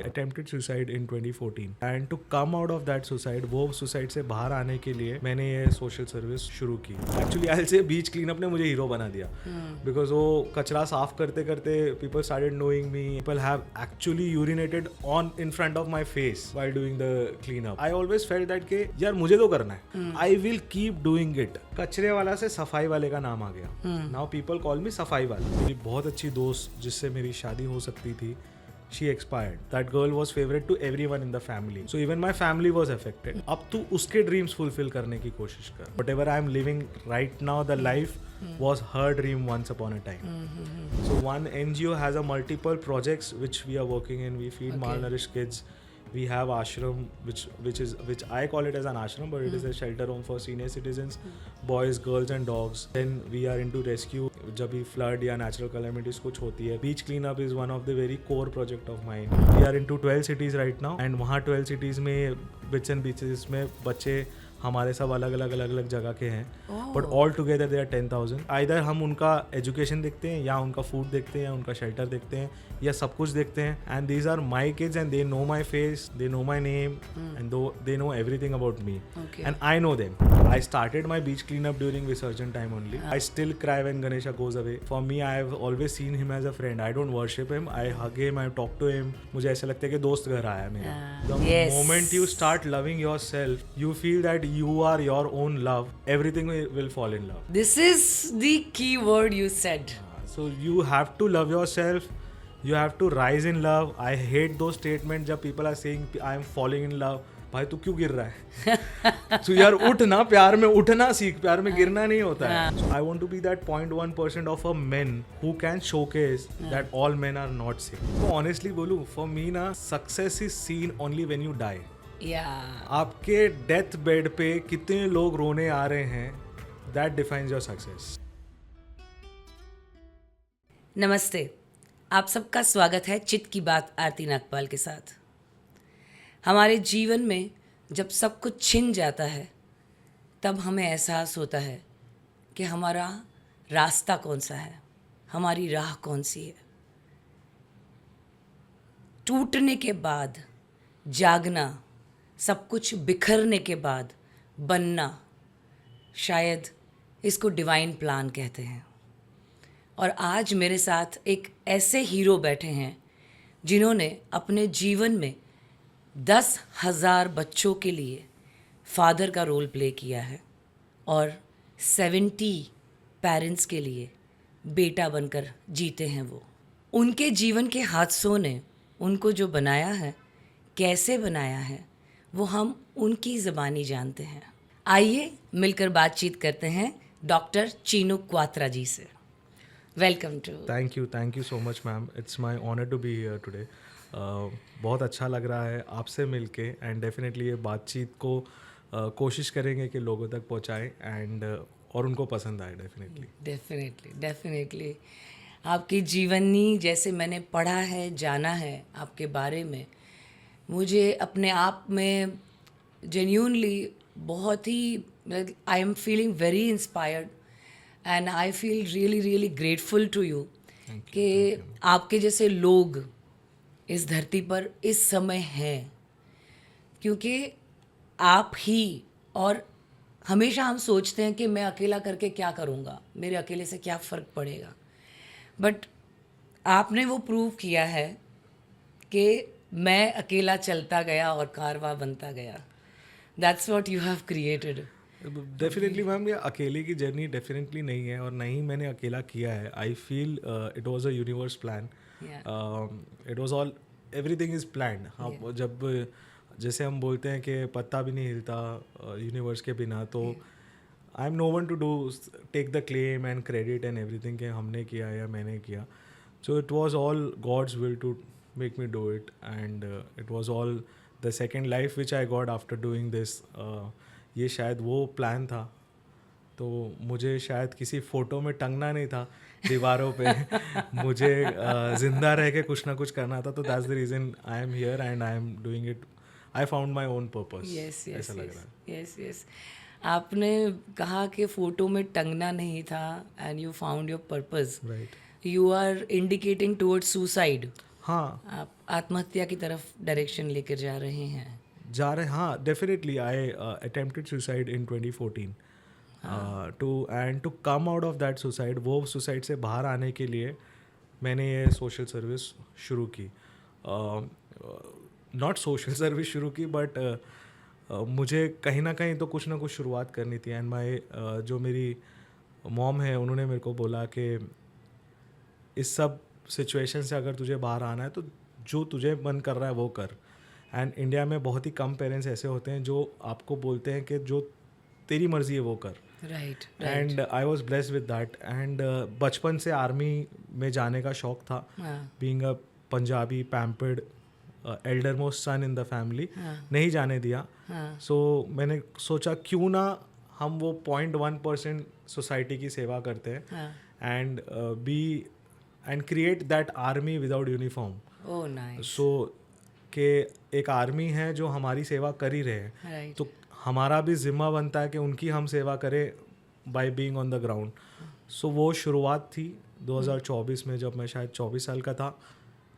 Attempted suicide in 2014 and to come out of that suicide, वो suicide से बाहर आने के लिए मैंने ये सोशल सर्विस शुरू की. एक्चुअली आई से बीच क्लीन अप ने मुझे हीरो बना दिया बिकॉज वो कचरा साफ करते करते people started knowing me. People have actually urinated on in front of my face while doing the clean up. I always felt that के यार मुझे तो करना है, I will keep doing it. कचरे वाला से सफाई वाले का नाम आ गया. नाउ पीपल कॉल मी सफाई वाला. मेरी बहुत अच्छी दोस्त जिससे मेरी शादी हो सकती थी, she expired. That girl was favorite to everyone in the family. So even my family was affected. अब तू उसके dreams fulfill करने की कोशिश कर. Whatever I am living right now, the life was her dream once upon a time. So one NGO has a multiple projects which we are working in. We feed malnourished kids. We have ashram, which I call it as an ashram, but it is a shelter home for senior citizens, boys, girls and dogs. Then we are into rescue. जब भी flood या natural calamities कुछ होती है, beach cleanup is one of the very core project of mine. We are into 12 cities right now, and वहाँ 12 cities में bits and beaches में बच्चे हमारे सब अलग अलग जगह के हैं, but all together they are 10,000. Either हम उनका एजुकेशन देखते हैं, या उनका फूड देखते हैं, या उनका शेल्टर देखते हैं, या सब कुछ देखते हैं. And these are my kids and they know my face, they know my name and they know everything about me and I know them. I started my beach cleanup during Visarjan time only. I still cry when Ganesha goes away. For me, I have always seen him as a friend. I don't worship him. I hug him. I talk to him. मुझे ऐसा लगता है कि दोस्त घर आया है मेरा. The moment you start loving yourself, you feel that you are your own love. Everything will fall in love. This is the key word you said. So you have to love yourself. You have to rise in love. I hate those statements जब people are saying I am falling in love. भाई तू क्यों गिर रहा है? तो यार उठ ना, प्यार में उठना सीख, प्यार में गिरना नहीं होता है. I want to be that 0.1% of a men who can showcase that all men are not same. तो ऑनेस्टली बोलूं, फॉर मी ना, success is seen only when you die. आपके डेथ बेड पे कितने लोग रोने आ रहे हैं, दैट डिफाइंस योर सक्सेस. नमस्ते, आप सबका स्वागत है चित की बात आरती नागपाल के साथ. हमारे जीवन में जब सब कुछ छिन जाता है, तब हमें एहसास होता है कि हमारा रास्ता कौन सा है, हमारी राह कौन सी है. टूटने के बाद जागना, सब कुछ बिखरने के बाद बनना, शायद इसको डिवाइन प्लान कहते हैं. और आज मेरे साथ एक ऐसे हीरो बैठे हैं जिन्होंने अपने जीवन में 10,000 बच्चों के लिए फादर का रोल प्ले किया है और 70 पेरेंट्स के लिए बेटा बनकर जीते हैं. वो उनके जीवन के हादसों ने उनको जो बनाया है, कैसे बनाया है, वो हम उनकी ज़बानी जानते हैं. आइए मिलकर बातचीत करते हैं डॉक्टर चीनू क्वात्रा जी से. Welcome to. Thank you so much ma'am. It's my honour to be here today. बहुत अच्छा लग रहा है आपसे मिलके, एंड डेफिनेटली ये बातचीत को कोशिश करेंगे कि लोगों तक पहुंचाएं एंड और उनको पसंद आए. डेफिनेटली आपकी जीवनी जैसे मैंने पढ़ा है, जाना है आपके बारे में, मुझे अपने आप में जेन्यूनली बहुत ही, I am feeling very inspired and I feel really grateful to you कि आपके जैसे लोग इस धरती पर इस समय हैं. क्योंकि आप ही, और हमेशा हम सोचते हैं कि मैं अकेला करके क्या करूँगा, मेरे अकेले से क्या फ़र्क पड़ेगा, बट आपने वो प्रूव किया है कि मैं अकेला चलता गया और कारवां बनता गया. That's what you have created. Definitely ma'am, ये अकेले की जर्नी डेफिनेटली नहीं है और नहीं मैंने अकेला किया है. I feel it was a universe plan. It was all, everything is planned. हाँ, जब जैसे हम बोलते हैं कि पत्ता भी नहीं हिलता यूनिवर्स के बिना, तो I am no one to do take the claim and credit and everything कि हमने किया या मैंने किया. So it was all God's will to make me do it, and it was all the second life which I got after doing this. ये शायद वो plan था. तो मुझे शायद किसी फ़ोटो में टंगना नहीं था दीवारों पे. मुझे ज़िंदा रह के कुछ ना कुछ करना था. तो that's the reason I am here and I am doing it. I found my own purpose. ऐसा लग रहा है. यस. आपने कहा कि फ़ोटो में टंगना नहीं था and you found your purpose. Right. You are indicating towards suicide. हाँ आप आत्महत्या की तरफ डायरेक्शन लेकर जा रहे हैं। हाँ, definitely I attempted suicide in 2014 to come out of that suicide, वो सुसाइड से बाहर आने के लिए मैंने ये सोशल सर्विस शुरू की। नॉट सोशल सर्विस शुरू की बट मुझे कहीं ना कुछ ना कुछ शुरुआत करनी थी। एंड माई जो मेरी मॉम है उन्होंने मेरे को बोला कि इस सब सिचुएशन से अगर तुझे बाहर आना है तो जो तुझे मन कर रहा है वो कर। एंड इंडिया में बहुत ही कम पेरेंट्स ऐसे होते हैं जो आपको बोलते हैं कि जो तेरी मर्जी है वो कर। Right. And I was blessed with that. And बचपन से आर्मी में जाने का शौक था, being a Punjabi pampered elder most son in the family, नहीं जाने दिया। सो मैंने सोचा क्यों ना हम वो 0.1% सोसाइटी की सेवा करते हैं and and create that army without uniform. Oh nice. So कि एक आर्मी है जो हमारी सेवा कर ही रहे हैं, तो हमारा भी जिम्मा बनता है कि उनकी हम सेवा करें by being on the ground. So वो शुरुआत थी 2024 में, जब मैं शायद 24 साल का था।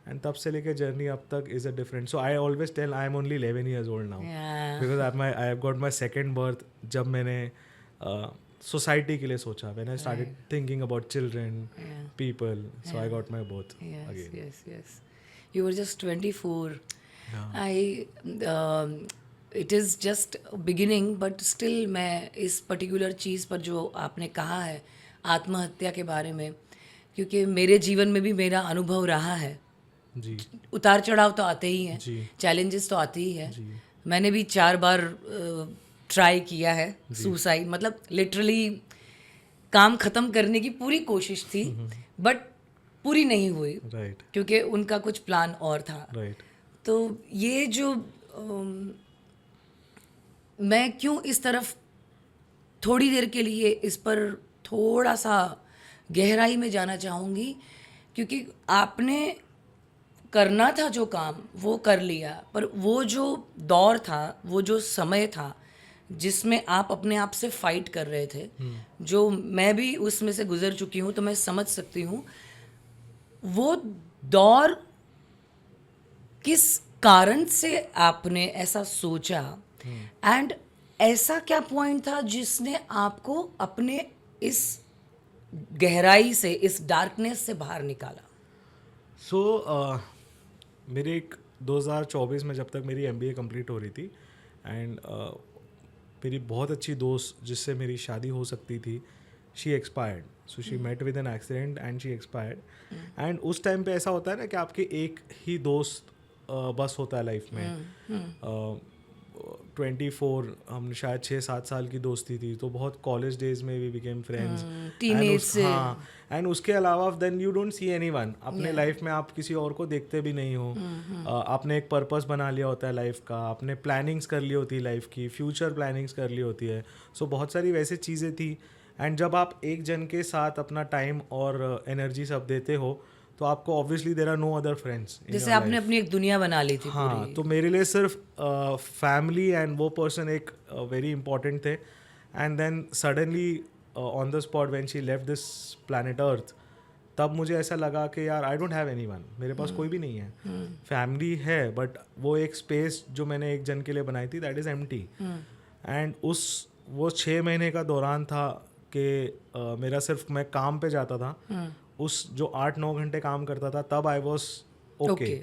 एंड तब से लेके जर्नी अब तक is a different. So I always tell I am only 11 years old now, because I have got my second birth. जब मैंने सोसाइटी के लिए सोचा, when I started thinking about children people, so I got my birth again. Yes. You were just 24. It is just beginning, but still मैं इस particular चीज़ पर जो आपने कहा है आत्महत्या के बारे में, क्योंकि मेरे जीवन में भी मेरा अनुभव रहा है। जी उतार चढ़ाव तो आते ही हैं, जी चैलेंजेस तो आते ही हैं। जी मैंने भी 4 बार ट्राई किया है सुसाइड, मतलब लिटरली काम ख़त्म करने की पूरी कोशिश थी, बट पूरी नहीं हुई, राइट क्योंकि उनका कुछ प्लान और था। राइट। तो ये जो मैं क्यों इस तरफ थोड़ी देर के लिए इस पर थोड़ा सा गहराई में जाना चाहूँगी, क्योंकि आपने करना था जो काम वो कर लिया, पर वो जो दौर था, वो जो समय था जिसमें आप अपने आप से फाइट कर रहे थे, जो मैं भी उसमें से गुजर चुकी हूँ, तो मैं समझ सकती हूँ वो दौर किस कारण से आपने ऐसा सोचा। एंड ऐसा क्या पॉइंट था जिसने आपको अपने इस गहराई से, इस डार्कनेस से बाहर निकाला? सो मेरे एक 2024 में जब तक मेरी MBA कंप्लीट हो रही थी, एंड मेरी बहुत अच्छी दोस्त जिससे मेरी शादी हो सकती थी, she expired. So she met with an accident and she expired. And उस टाइम पे ऐसा होता है ना कि आपके एक ही दोस्त बस होता है लाइफ में। 24 हम शायद 6-7 साल की दोस्ती थी, तो बहुत कॉलेज डेज में वी बिकेम फ्रेंड्स, टीनेज से। हाँ। एंड उसके अलावा then you don't see anyone अपने लाइफ में, आप किसी और को देखते भी नहीं हो। आपने एक पर्पस बना लिया होता है लाइफ का, आपने प्लानिंग्स कर ली होती है लाइफ की, फ्यूचर प्लानिंग्स कर ली होती है। सो बहुत सारी वैसी चीज़ें थी। एंड जब आप एक जन के साथ अपना टाइम और एनर्जी सब देते हो, तो आपको obviously there are no other friends. जैसे आपने अपनी एक दुनिया बना ली थी। हाँ, तो मेरे लिए सिर्फ फैमिली एंड वो पर्सन एक वेरी इंपॉर्टेंट थे। And then suddenly on the spot when she left this planet earth, तब मुझे ऐसा लगा कि यार आई डोंट हैव एनीवन, मेरे पास कोई भी नहीं है। फैमिली है बट वो एक स्पेस जो मैंने एक जन के लिए बनाई थी, दैट इज़ एम्प्टी। एंड वो 6 महीने का दौरान था कि मेरा सिर्फ मैं काम पे जाता था, उस जो 8-9 घंटे काम करता था, तब आई वॉज ओके।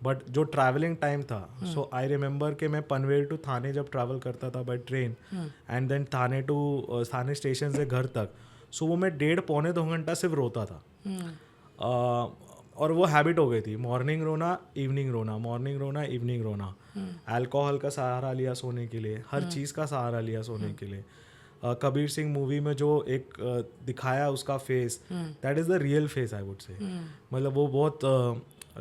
बट जो ट्रैवलिंग टाइम था, सो आई रिमेंबर कि मैं पनवेल टू थाने जब ट्रैवल करता था by train, and then Thane station से घर तक, सो वो मैं 1.5-2 घंटा सिर्फ रोता था। और वो हैबिट हो गई थी, मॉर्निंग रोना इवनिंग रोना, मॉर्निंग रोना इवनिंग रोना। अल्कोहल का सहारा लिया सोने के लिए, हर चीज़ का सहारा लिया सोने के लिए। कबीर सिंह मूवी में जो एक दिखाया उसका face, that is the real face I would से। मतलब वो बहुत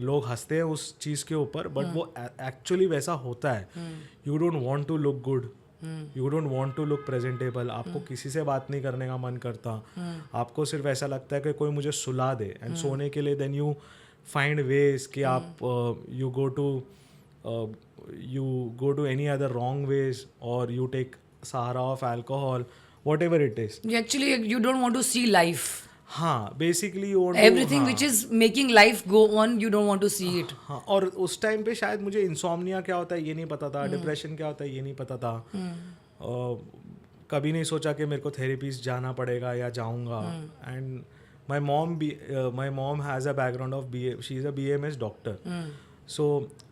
लोग हंसते हैं उस चीज़ के ऊपर, बट वो एक्चुअली वैसा होता है। You don't want to look good, you don't want to look presentable, आपको किसी से बात नहीं करने का मन करता, आपको सिर्फ ऐसा लगता है कि कोई मुझे सुला दे। एंड सोने के लिए देन यू फाइंड वेज कि आप you go to any other wrong ways, और यू टेक सहारा of alcohol, whatever it is. Actually, you don't want to see life. हाँ basically you want Everything which is making life go on, you don't want to see it. हाँ, और उस time पे शायद मुझे insomnia क्या होता है ये नहीं पता था, डिप्रेशन क्या होता है ये नहीं पता था. कभी नहीं सोचा कि मेरे को थेरेपीज जाना पड़ेगा या जाऊंगा. And my mom has a background of BA, she is a BAMS doctor. So,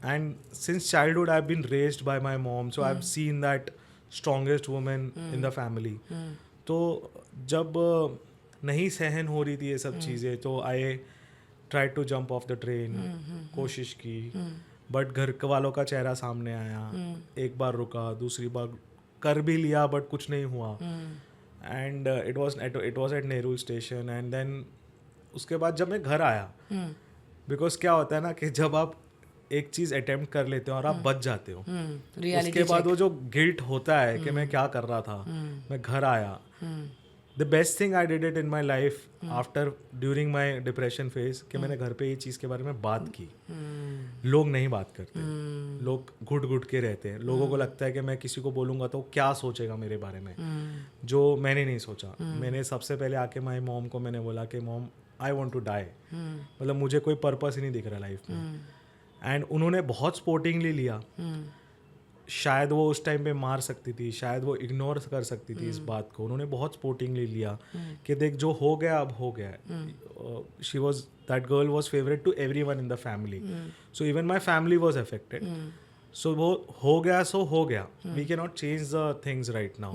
and since childhood I've been raised by my mom, so I've seen that strongest woman in the family. तो जब नहीं सहन हो रही थी ये सब चीज़ें, तो I try to jump off the train, कोशिश की, बट घर वालों का चेहरा सामने आया. एक बार रुका, दूसरी बार कर भी लिया, बट कुछ नहीं हुआ. And it was at Nehru station. And then उसके बाद जब मैं घर आया, बिकॉज क्या होता है ना कि जब आप एक चीज़ अटेम्प्ट कर लेते हो और आप बच जाते हो, उसके बाद वो जो गिल्ट होता है कि मैं क्या कर रहा था, मैं घर आया. The best thing I did it in my life after during my depression phase कि मैंने घर पे ये चीज़ के बारे में बात की. लोग नहीं बात करते, लोग घुट घुट के रहते हैं. लोगों को लगता है कि मैं किसी को बोलूँगा तो क्या सोचेगा मेरे बारे में, जो मैंने नहीं सोचा. मैंने सबसे पहले आके माई मॉम को मैंने बोला कि mom I want to die, मतलब मुझे कोई पर्पस ही नहीं दिख रहा लाइफ में. एंड उन्होंने बहुत स्पोर्टिंगली लिया. शायद वो उस टाइम पे मार सकती थी, शायद वो इग्नोर कर सकती थी इस बात को. उन्होंने बहुत स्पोर्टिंगली लिया कि देख जो हो गया अब हो गया. She was that girl was favourite to everyone in the family, so even my family was affected. So वो हो गया सो हो गया. We can not change the things right now,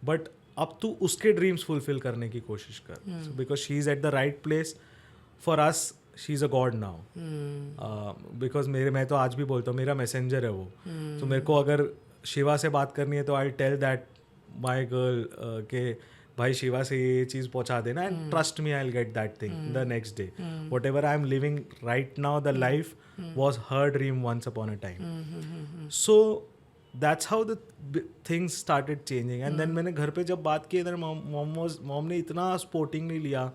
but अब तू उसके ड्रीम्स फुलफिल करने की कोशिश कर, because she is at the right place for us. She is a god now, because मैं तो आज भी बोलता हूँ मेरा मैसेंजर है वो. तो मेरे को अगर शिवा से बात करनी है तो I tell that my girl के भाई शिवा से ये चीज़ पहुँचा देना, and trust me I will get that thing the next day. Whatever I am living right now, the life was her dream once upon a time. So that's how the things started changing. And then मैंने घर पे जब बात की, इधर mom ने इतना सपोर्टिंगली लिया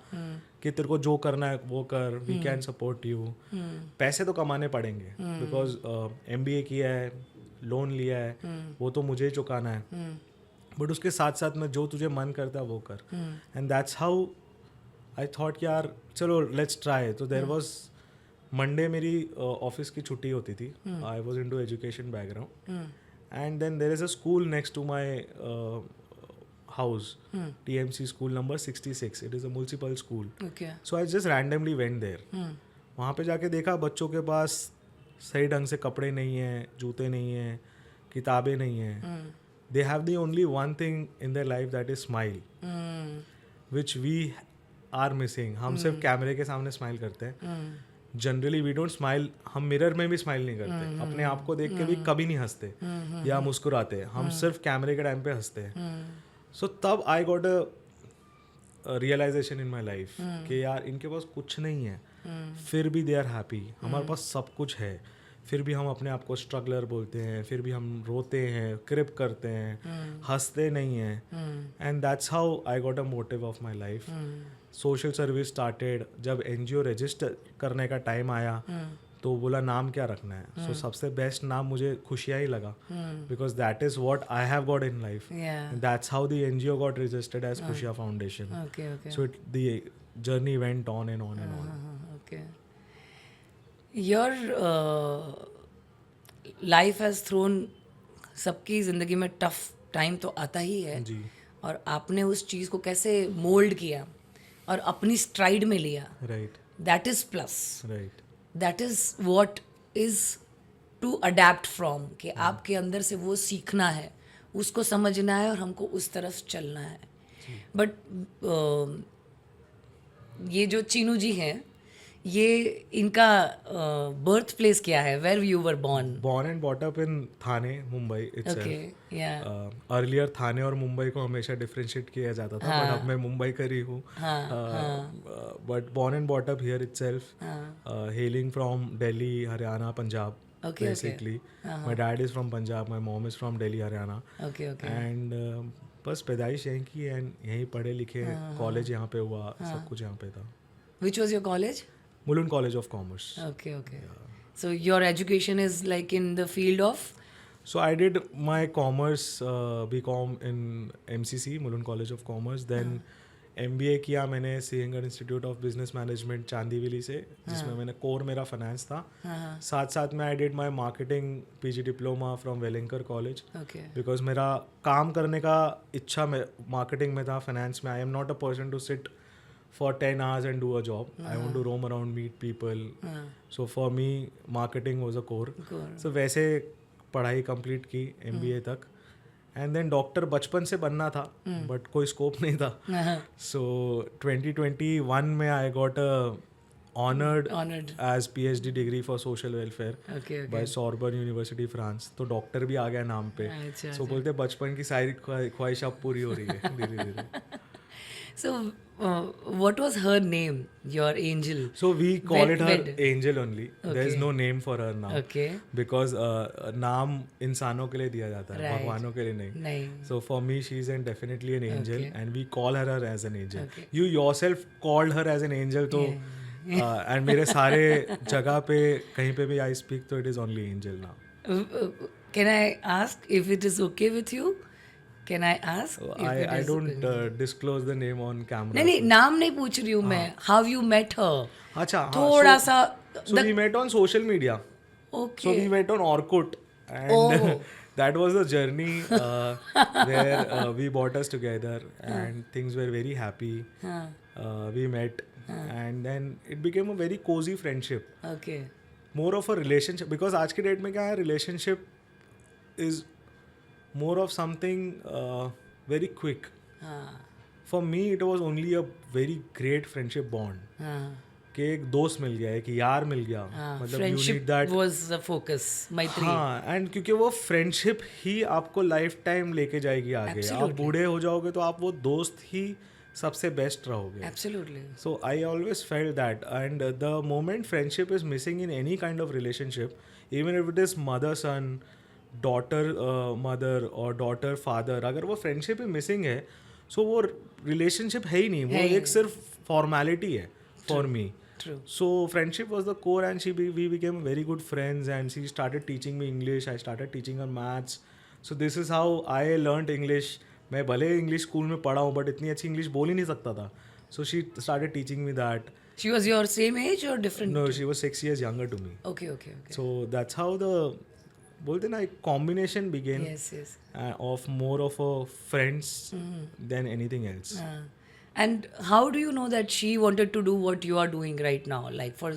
कि तेरे को जो करना है वो कर, वी कैन सपोर्ट यू. पैसे तो कमाने पड़ेंगे बिकॉज MBA किया है, लोन लिया है, वो तो मुझे ही चुकाना है, बट उसके साथ साथ में जो तुझे मन करता है वो कर. And that's how I thought कि यार चलो लेट्स ट्राई. तो देयर वॉज मंडे मेरी ऑफिस की छुट्टी होती थी. I was into education background, and then there is a school next to my house, TMC school number 66. It is a municipal school. Okay. So I just randomly went there. वहाँ पे जाके देखा बच्चों के पास सही ढंग से कपड़े नहीं हैं, जूते नहीं हैं, किताबें नहीं हैं. They have the only one thing in their life, that is smile, which we are missing. हम सिर्फ कैमरे के सामने स्माइल करते हैं. Generally we don't smile. हम मिरर में भी स्माइल नहीं करते, अपने आप को देख के भी कभी नहीं हंसते या मुस्कुराते. हम सिर्फ कैमरे के टाइम पे हंसते हैं. सो तब I got a realisation in my life कि यार इनके पास कुछ नहीं है, फिर भी दे आर हैप्पी. हमारे पास सब कुछ है, फिर भी हम अपने आप को स्ट्रगलर बोलते हैं, फिर भी हम रोते हैं, क्रिप करते हैं, हंसते नहीं हैं. And that's how I got a motive of my life. Social service started. जब NGO रजिस्टर करने का टाइम आया तो बोला नाम क्या रखना है. सो सबसे बेस्ट नाम मुझे खुशियाँ ही लगा, because that is what I have got in life. That's how the NGO got registered as Khushiya foundation. So the journey went on and on and on. Okay. Your life has thrown, सबकी ज़िंदगी में tough time तो आता ही है जी. और आपने उस चीज़ को कैसे मोल्ड किया और अपनी स्ट्राइड में लिया. Right. That is plus. Right. That is what is to adapt from, कि आपके अंदर से वो सीखना है, उसको समझना है और हमको उस तरफ चलना है. बट ये जो चीनू जी हैं, ये इनका बर्थ प्लेस क्या है? Where you were born and brought up in Thane, Mumbai itself. Okay, yeah. Earlier थाने और मुंबई को हमेशा डिफरेंशिएट किया जाता था, बट अब मैं मुंबई का ही हूँ. But born and brought up here itself, hailing from Delhi, Haryana, Punjab. Okay, basically. My dad is from Punjab, my mom is from Delhi, Haryana. Okay, okay. And बस पैदाइश यहीं की, एंड यहीं पढ़े लिखे, कॉलेज यहाँ पे हुआ, सब कुछ यहाँ पे था. Which was your college? Mulund College of Commerce. Okay, okay. So your education is like in the field of? So I did my commerce BCom in MCC, Mulund College of Commerce. Then MBA किया मैंने सिंगर institute of business management Chandivali से, जिसमें मैंने core मेरा finance था. साथ साथ में I did my marketing PG diploma from Welingkar college, because मेरा काम करने का इच्छा मार्केटिंग में था, फाइनेंस में. I am not a person to sit for 10 hours and do a job. I want to roam around, meet people. So for me, marketing was a core. So वैसे पढ़ाई complete की MBA तक. And then doctor बचपन से बनना था, but कोई scope नहीं था. So 2021 में I got a honored as PhD degree for social welfare by Sorbonne University France. तो डॉक्टर भी आ गया नाम पे. So बोलते बचपन की सारी ख्वाहिश अब पूरी हो रही है धीरे धीरे. So, what was her name, your angel? So we call it her angel only. There is no name for her now. Okay. Because नाम इंसानों के लिए दिया जाता है, भगवानों के लिए नहीं. So for me, she is definitely an angel, and we call her as an angel. You yourself called her as an angel, तो and मेरे सारे जगह पे कहीं पे भी I speak, तो it is only angel now. Can I ask if it is okay with you? Can I ask? I don't disclose the name on camera. नहीं नाम नहीं पूछ रही हूँ मैं. How you met her? अच्छा, थोड़ा सा. So we met on social media. Okay. So we met on Orkut, and that was the journey where we brought us together, and things were very happy. We met, and then it became a very cozy friendship. Okay. More of a relationship, because आज के date में क्या है, relationship is more of something very quick. For me, it was only a very great friendship bond. कि एक दोस्त मिल गया, एक यार मिल गया. मतलब you need that. Was the focus. मैत्री. हाँ, and क्योंकि वो friendship ही आपको लाइफ टाइम लेके जाएगी आगे. आप बूढ़े हो जाओगे तो आप वो दोस्त ही सबसे बेस्ट रहोगे. Absolutely. So I always felt that, and the moment friendship is missing in any kind of relationship, even if it is mother son, daughter mother और डॉटर फादर, अगर वो फ्रेंडशिप ही मिसिंग है, सो वो रिलेशनशिप है ही नहीं, वो एक सिर्फ फॉर्मेलिटी है for me. So friendship was the core, and we became very good friends, and she started teaching me English, I started teaching her maths. So this is how I learned English. मैं भले English school में पढ़ा हूँ, but इतनी अच्छी English बोल ही नहीं सकता था. So she started teaching me that. She was your same age or different? No, she was 6 years younger to me. Okay. So that's how the बोलते ना एक combination begin of more of a friends than anything else. And how do you know that she wanted to do what you are doing right now, like for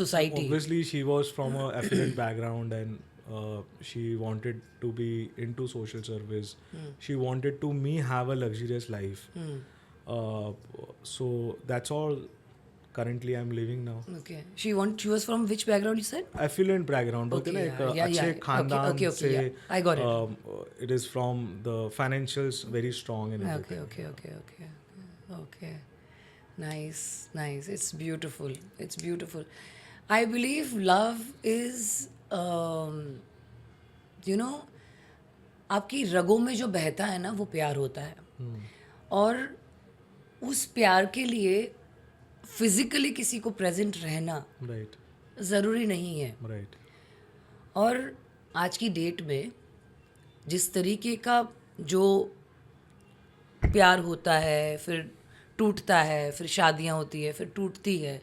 society? Obviously, she was from a affluent background, and she wanted to be into social service. She wanted to have a luxurious life. So that's all. Currently, I'm living now. Okay. She was from which background you said? Affluent background. बोलते ना एक अच्छे खानदान से. I got it. It is from the financials very strong and everything. Okay. Nice. It's beautiful. I believe love is, आपकी रगों में जो बहता है ना, वो प्यार होता है. और उस प्यार के लिए फिजिकली किसी को प्रेजेंट रहना ज़रूरी नहीं है. और आज की डेट में जिस तरीके का जो प्यार होता है, फिर टूटता है, फिर शादियां होती है, फिर टूटती है,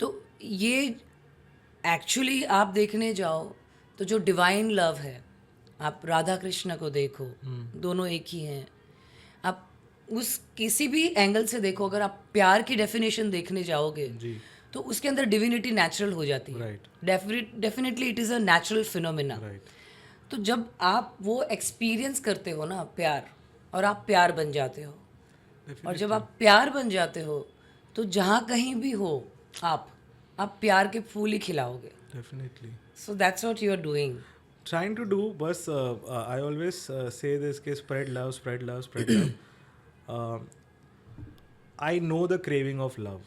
तो ये एक्चुअली आप देखने जाओ तो जो डिवाइन लव है, आप राधा कृष्ण को देखो, दोनों एक ही हैं. आप उस किसी भी एंगल से देखो, अगर आप प्यार की डेफिनेशन देखने जाओगे तो उसके अंदर डिविनिटी नेचुरल हो जाती है. Definitely it is a natural phenomena. तो जब आप वो एक्सपीरियंस करते हो ना प्यार, और आप प्यार बन जाते हो, और जब आप प्यार बन जाते हो तो जहाँ कहीं भी हो आप प्यार के फूल ही खिलाओगे. Definitely. So that's what you are doing. Trying to do, बस I always say this कि spread love. I know the craving of love.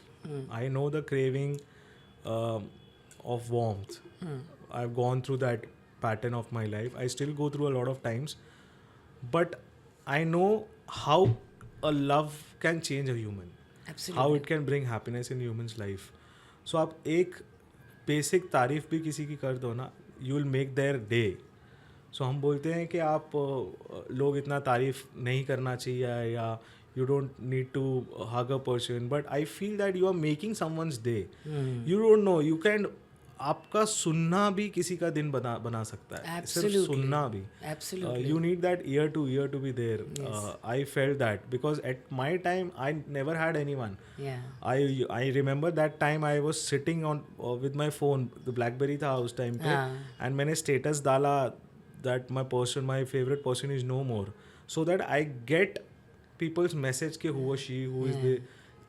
I know the craving of warmth. I've gone through that pattern of my life. I still go through a lot of times, but I know how a love can change a human. Absolutely. How it can bring happiness in human's life. So आप एक basic तारीफ भी किसी की कर दो ना, you will make their day. So हम बोलते हैं कि आप लोग इतना तारीफ नहीं करना चाहिए, या You don't need to hug a person, but I feel that you are making someone's day. You don't know, you can, आपका सुनना भी किसी का दिन बना सकता है. सिर्फ Absolutely. सुनना भी. Absolutely. You need that ear to ear to be there. I felt that because at my time I never had anyone. Yeah. I remember that time I was sitting on with my phone, the BlackBerry था उस time पे, and मैंने status डाला that my favorite person is no more, so that I get people's message के who was she, who is the,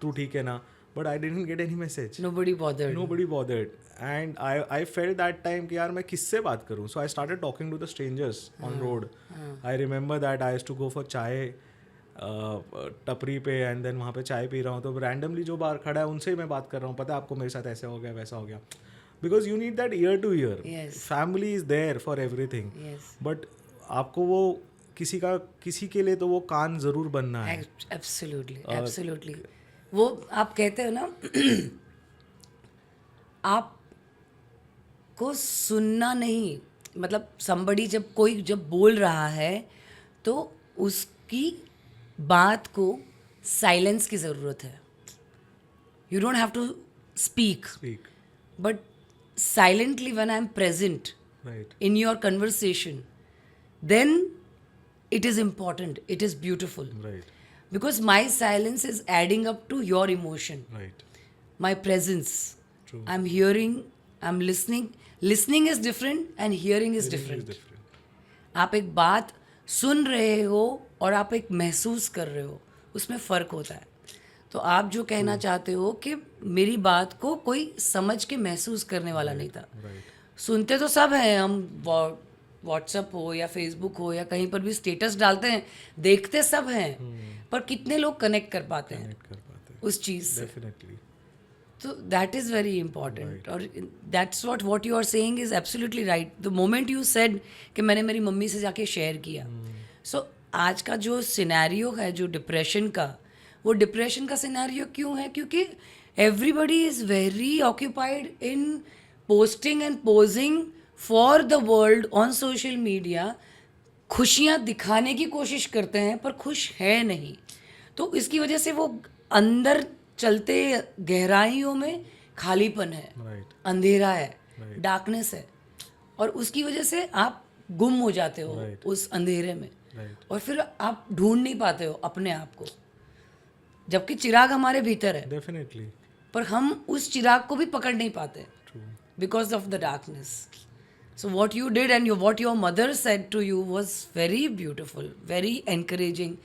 तू ठीक है ना, but I didn't get any message. Nobody bothered. And I felt that time कि यार मैं किससे बात करूँ. So I started talking to the strangers on road. I remember that I used to go for चाय टपरी पे, एंड देन वहाँ पे चाय पी रहा हूँ तो रैंडमली जो बाहर खड़ा है उनसे ही मैं बात कर रहा हूँ, पता है आपको मेरे साथ ऐसे हो गया वैसा हो गया. Because you need that year to year. Family is there for everything, but आपको वो किसी के लिए तो वो कान जरूर बनना है. एब्सोल्युटली. वो आप कहते हो ना आपको सुनना नहीं, मतलब somebody जब बोल रहा है तो उसकी बात को साइलेंस की ज़रूरत है. You don't have to speak, but silently when I am present in your conversation, then it is important, it is beautiful. Right. Because my silence is adding up to your emotion. Right. My presence. True. I'm hearing, I'm listening. Listening is different and hearing is different. आप एक बात सुन रहे हो और आप एक महसूस कर रहे हो, उसमें फ़र्क होता है. तो आप जो कहना चाहते हो कि मेरी बात को कोई समझ के महसूस करने वाला नहीं था. सुनते तो सब हैं, हम व्हाट्सएप हो या फेसबुक हो या कहीं पर भी स्टेटस डालते हैं, देखते सब हैं, पर कितने लोग कनेक्ट कर पाते हैं उस चीज़ से. तो दैट इज़ वेरी इंपॉर्टेंट. और that's what you are saying is absolutely right. The moment you said कि मैंने मेरी मम्मी से जाके शेयर किया, सो आज का जो सिनेरियो है जो डिप्रेशन का, वो डिप्रेशन का सिनेरियो क्यों है? क्योंकि everybody is very occupied in posting and posing for the world on social media. खुशियाँ दिखाने की कोशिश करते हैं पर खुश है नहीं. तो इसकी वजह से वो अंदर चलते गहराइयों में खालीपन है, अंधेरा है, डार्कनेस है, और उसकी वजह से आप गुम हो जाते हो उस अंधेरे में. और फिर आप ढूंढ नहीं पाते हो अपने आप को, जबकि चिराग हमारे भीतर है. डेफिनेटली. पर हम उस चिराग को भी पकड़ नहीं पाते because of the darkness. So what you did and what your mother said to you was very beautiful, very encouraging.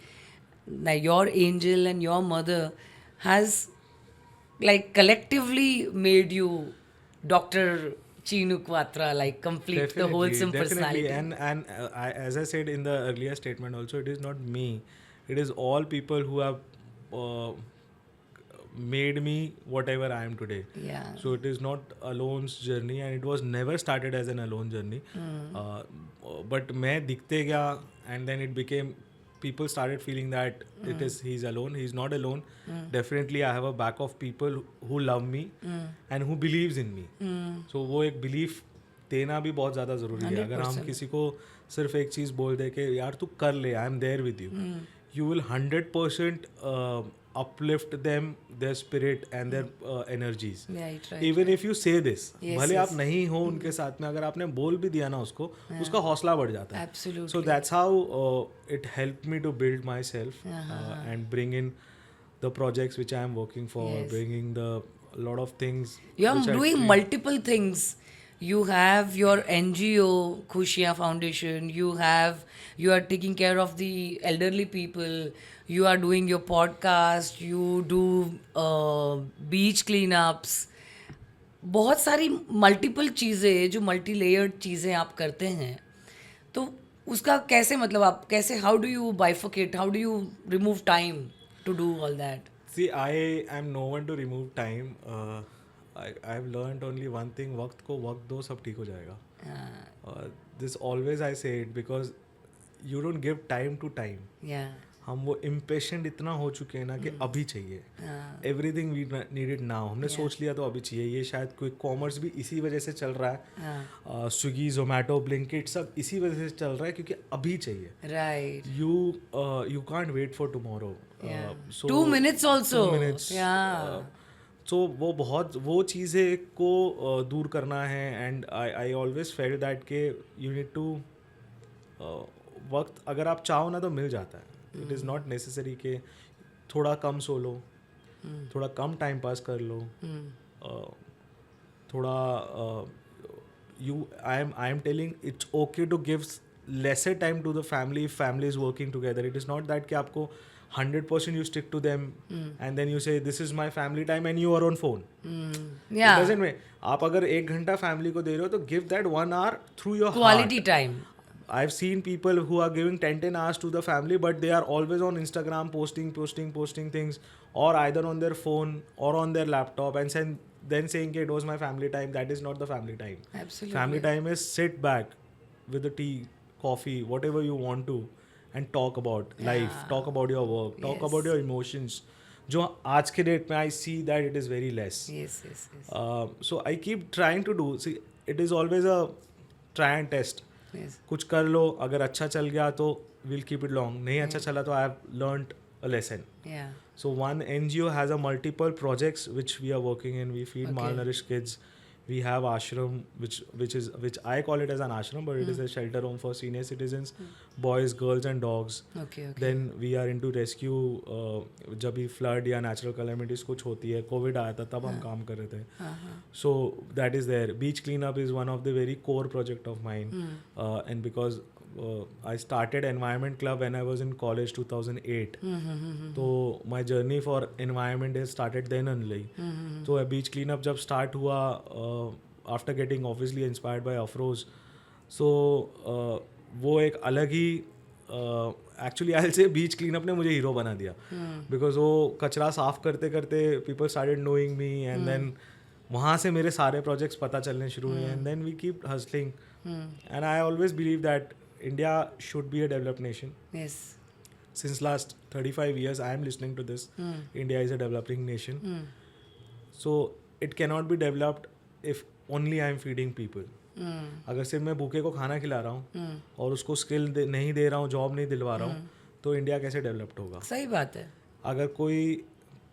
Your angel and your mother has like collectively made you Dr. Chinu Quatra, like complete the wholesome personality. And as I said in the earlier statement also, it is not me, it is all people who have made me whatever I am today. Yeah. So it is not alone's journey, and it was never started as an alone journey. But मैं दिखते गया, and then it became, people started feeling that he's alone. He's not alone. Definitely I have a back of people who love me and who believes in me. So वो एक belief देना भी बहुत ज़्यादा ज़रूरी है. अगर हम किसी को सिर्फ एक चीज़ बोल दे कि यार तू कर ले, I am there with you, you will 100% uplift them, their spirit and their energies. Even if you say this, भले आप नहीं हो उनके साथ में, अगर आपने बोल भी दिया ना उसको, उसका हौसला बढ़ जाता है. So that's how it helped me to build myself and bring in the projects which I am working for, bringing the lot of things. You are doing multiple things. You have your NGO, Khushiyan Foundation. You are taking care of the elderly people. You are doing your podcast. You do beach cleanups. बहुत सारी multiple चीज़ें, जो multi layered चीज़ें आप करते हैं. तो उसका कैसे, मतलब आप कैसे, how do you bifurcate, how do you remove time to do all that? See, I am no one to remove time. I have learned only one thing, वक्त को वक्त दो, सब ठीक हो जाएगा. This always I say it because you don't give time to time. Yeah. हम वो इम्पेशेंट इतना हो चुके हैं ना कि अभी चाहिए, एवरीथिंग वी नीडेड नाउ, हमने सोच लिया तो अभी चाहिए। ये शायद कोई कॉमर्स भी इसी वजह से चल रहा है, स्विगी जोमेटो ब्लिंकिट सब इसी वजह से चल रहा है क्योंकि अभी चाहिए। Right, you can't wait for tomorrow. So 2 minutes also. 2 minutes. So वो चीज़ें को दूर करना है, and I always felt that के यू नीड टू वक्त अगर आप चाहो ना तो मिल जाता है। इट इज़ नॉट नेसेसरी कि थोड़ा कम सो लो, थोड़ा कम टाइम पास कर लो, थोड़ा I am telling it's okay to give lesser time to the family if family is working together. It is not that कि आपको 100% you stick to them and then you say this is my family time and you are on phone. Yeah, It doesn't mean आप अगर 1 घंटा family को दे रहे हो तो give that 1 hour through your quality heart. time. I've seen people who are giving 10 hours to the family but they are always on Instagram posting things, or either on their phone or on their laptop, and then saying it was my family time. That is not the family time. Absolutely. Family time is sit back with the tea, coffee, whatever you want to, and talk about life, talk about your work, talk about your emotions, जो आज के date में I see that it is very less. Yes. So I keep trying to do, see it is always a try and test. Yes. कुछ कर लो, अगर अच्छा चल गया तो we'll keep it long, नहीं अच्छा चला तो I have learned a lesson. Yeah. So one NGO has a multiple projects which we are working in. We feed malnourished kids. We have ashram, which I call it as an ashram, but it is a shelter home for senior citizens, boys, girls, and dogs. Okay. Then we are into rescue. जब भी flood या natural calamities कुछ होती है, COVID आया था तब हम काम कर रहे थे. So that is there. Beach cleanup is one of the very core project of mine, and because I started Environment Club when I was in college 2008. So my journey for environment has started then only. So a beach cleanup जब start हुआ, after getting obviously inspired by Afroz, so वो एक अलग ही actually I से बीच cleanup ने मुझे hero बना दिया, बिकॉज वो कचरा साफ करते करते people started knowing me, and then वहाँ से मेरे सारे प्रोजेक्ट्स पता चलने शुरू हुए, and then we keep hustling, and I always believe that India should be a developed nation. Yes. Since last 35 years, I am listening to this. India is a developing nation. So it cannot be developed if only I am feeding people. अगर सिर्फ मैं भूखे को खाना खिला रहा हूँ और उसको स्किल नहीं दे रहा हूँ, जॉब नहीं दिलवा रहा हूँ, तो इंडिया कैसे डेवलप्ड होगा? सही बात है. अगर कोई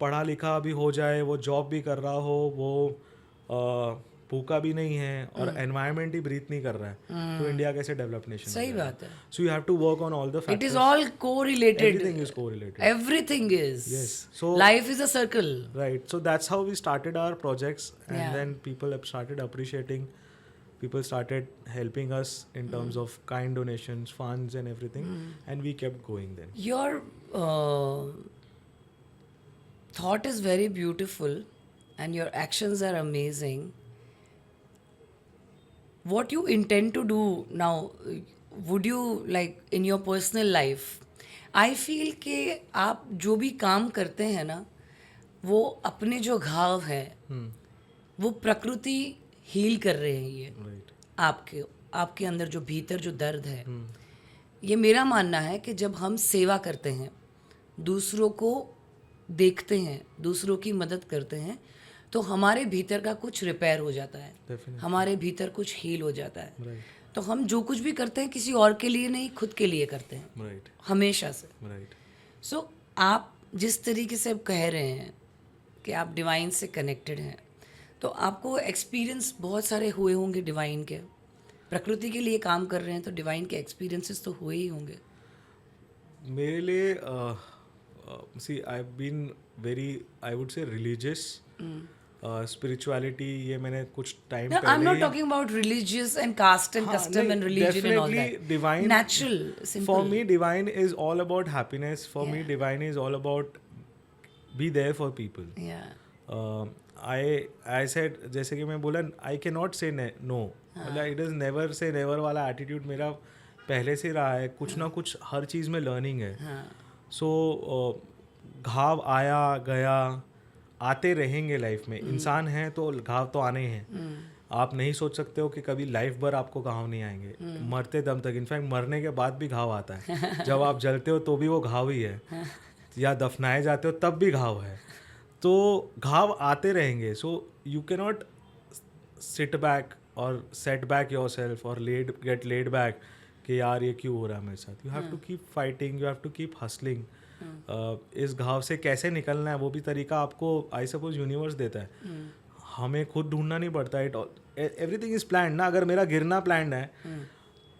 पढ़ा लिखा भी हो जाए, वो जॉब भी कर रहा हो, वो भूखा भी नहीं है और एनवायरनमेंट ही ब्रीथ नहीं कर रहा है, तो इंडिया कैसे डेवलप नेशन? सही बात है. So you have to work on all the factors. It is all correlated. Everything is correlated. Everything is. Yes. So life is a circle. Right. So that's how we started our projects, and Yeah. then people have started appreciating. People started helping us in terms of kind donations, funds, and everything, and we kept going then. Your thought is very beautiful, and your actions are amazing. What you intend to do now, would you like in your personal life? I feel कि आप जो भी काम करते हैं ना, वो अपने जो घाव है वो प्रकृति हील कर रहे हैं. ये Right. आपके अंदर जो भीतर जो दर्द है, ये मेरा मानना है कि जब हम सेवा करते हैं, दूसरों को देखते हैं, दूसरों की मदद करते हैं, तो हमारे भीतर का कुछ रिपेयर हो जाता है. Definitely. हमारे भीतर कुछ हील हो जाता है. Right. तो हम जो कुछ भी करते हैं किसी और के लिए नहीं, खुद के लिए करते हैं. Right. हमेशा से. Right. सो आप जिस तरीके से अब कह रहे हैं कि आप डिवाइन से कनेक्टेड हैं, तो आपको एक्सपीरियंस बहुत सारे हुए होंगे डिवाइन के. प्रकृति के लिए काम कर रहे हैं तो डिवाइन के एक्सपीरियंसेस तो हुए ही होंगे. मेरे लिए see I have been very, I would say religious, spirituality, ये मैंने कुछ time No, I'm not talking about religious and caste and custom and religion and all that. Definitely divine. Natural, simple. For me, divine is all about happiness. For me, divine is all about be there for people. Yeah. I said, जैसे कि मैं बोला, I cannot say no. मतलब it is never say never वाला attitude मेरा पहले से रहा है. कुछ ना कुछ हर चीज़ में learning है. So घाव आया गया, आते रहेंगे लाइफ में. इंसान हैं तो घाव तो आने हैं. आप नहीं सोच सकते हो कि कभी लाइफ भर आपको घाव नहीं आएंगे, मरते दम तक। इनफैक्ट मरने के बाद भी घाव आता है। जब आप जलते हो तो भी वो घाव ही है, या दफनाए जाते हो तब भी घाव है। तो घाव आते रहेंगे। So you can not sit back और सेट बैक योर सेल्फ और गेट लेड बैक कि यार ये क्यों हो रहा है मेरे साथ। You have to keep fighting, you have to keep hustling. इस घाव से कैसे निकलना है वो भी तरीका आपको आई सपोज यूनिवर्स देता है। हमें खुद ढूंढना नहीं पड़ता। इट एवरीथिंग इज प्लान्ड ना। अगर मेरा गिरना प्लान्ड है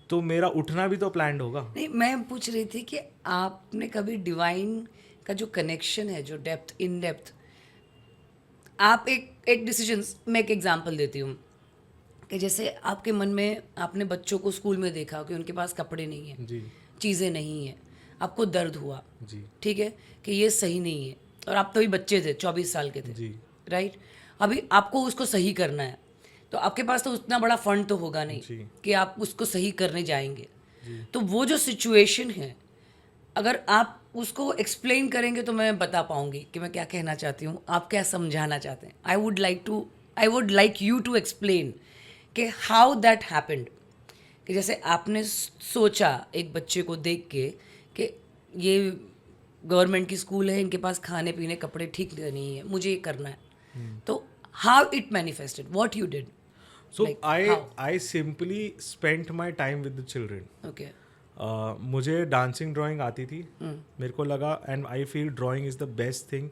तो मेरा उठना भी तो प्लान्ड होगा। नहीं, मैं पूछ रही थी कि आपने कभी डिवाइन का जो कनेक्शन है, जो डेप्थ, इन डेप्थ, आप एक डिसीजन, मैं एक एग्जांपल देती हूँ कि जैसे आपके मन में आपने बच्चों को स्कूल में देखा कि उनके पास कपड़े नहीं हैं, जी चीज़ें नहीं हैं, आपको दर्द हुआ, जी ठीक है, कि ये सही नहीं है, और आप तभी बच्चे थे, 24 साल के थे, जी राइट। अभी आपको उसको सही करना है, तो आपके पास तो उतना बड़ा फंड तो होगा नहीं जी। कि आप उसको सही करने जाएंगे। तो वो जो सिचुएशन है, अगर आप उसको एक्सप्लेन करेंगे तो मैं बता पाऊंगी कि मैं क्या कहना चाहती हूँ, आप क्या समझाना चाहते हैं। I would like you to explain कि हाउ दैट हैपेंड। कि जैसे आपने सोचा एक बच्चे को देख के कि ये गवर्नमेंट की स्कूल है, इनके पास खाने पीने कपड़े ठीक नहीं है, मुझे ये करना है। तो how it manifested, what you did? So I simply spent my time with the children. Okay. मुझे डांसिंग ड्राइंग आती थी। मेरे को लगा and I feel drawing is the best thing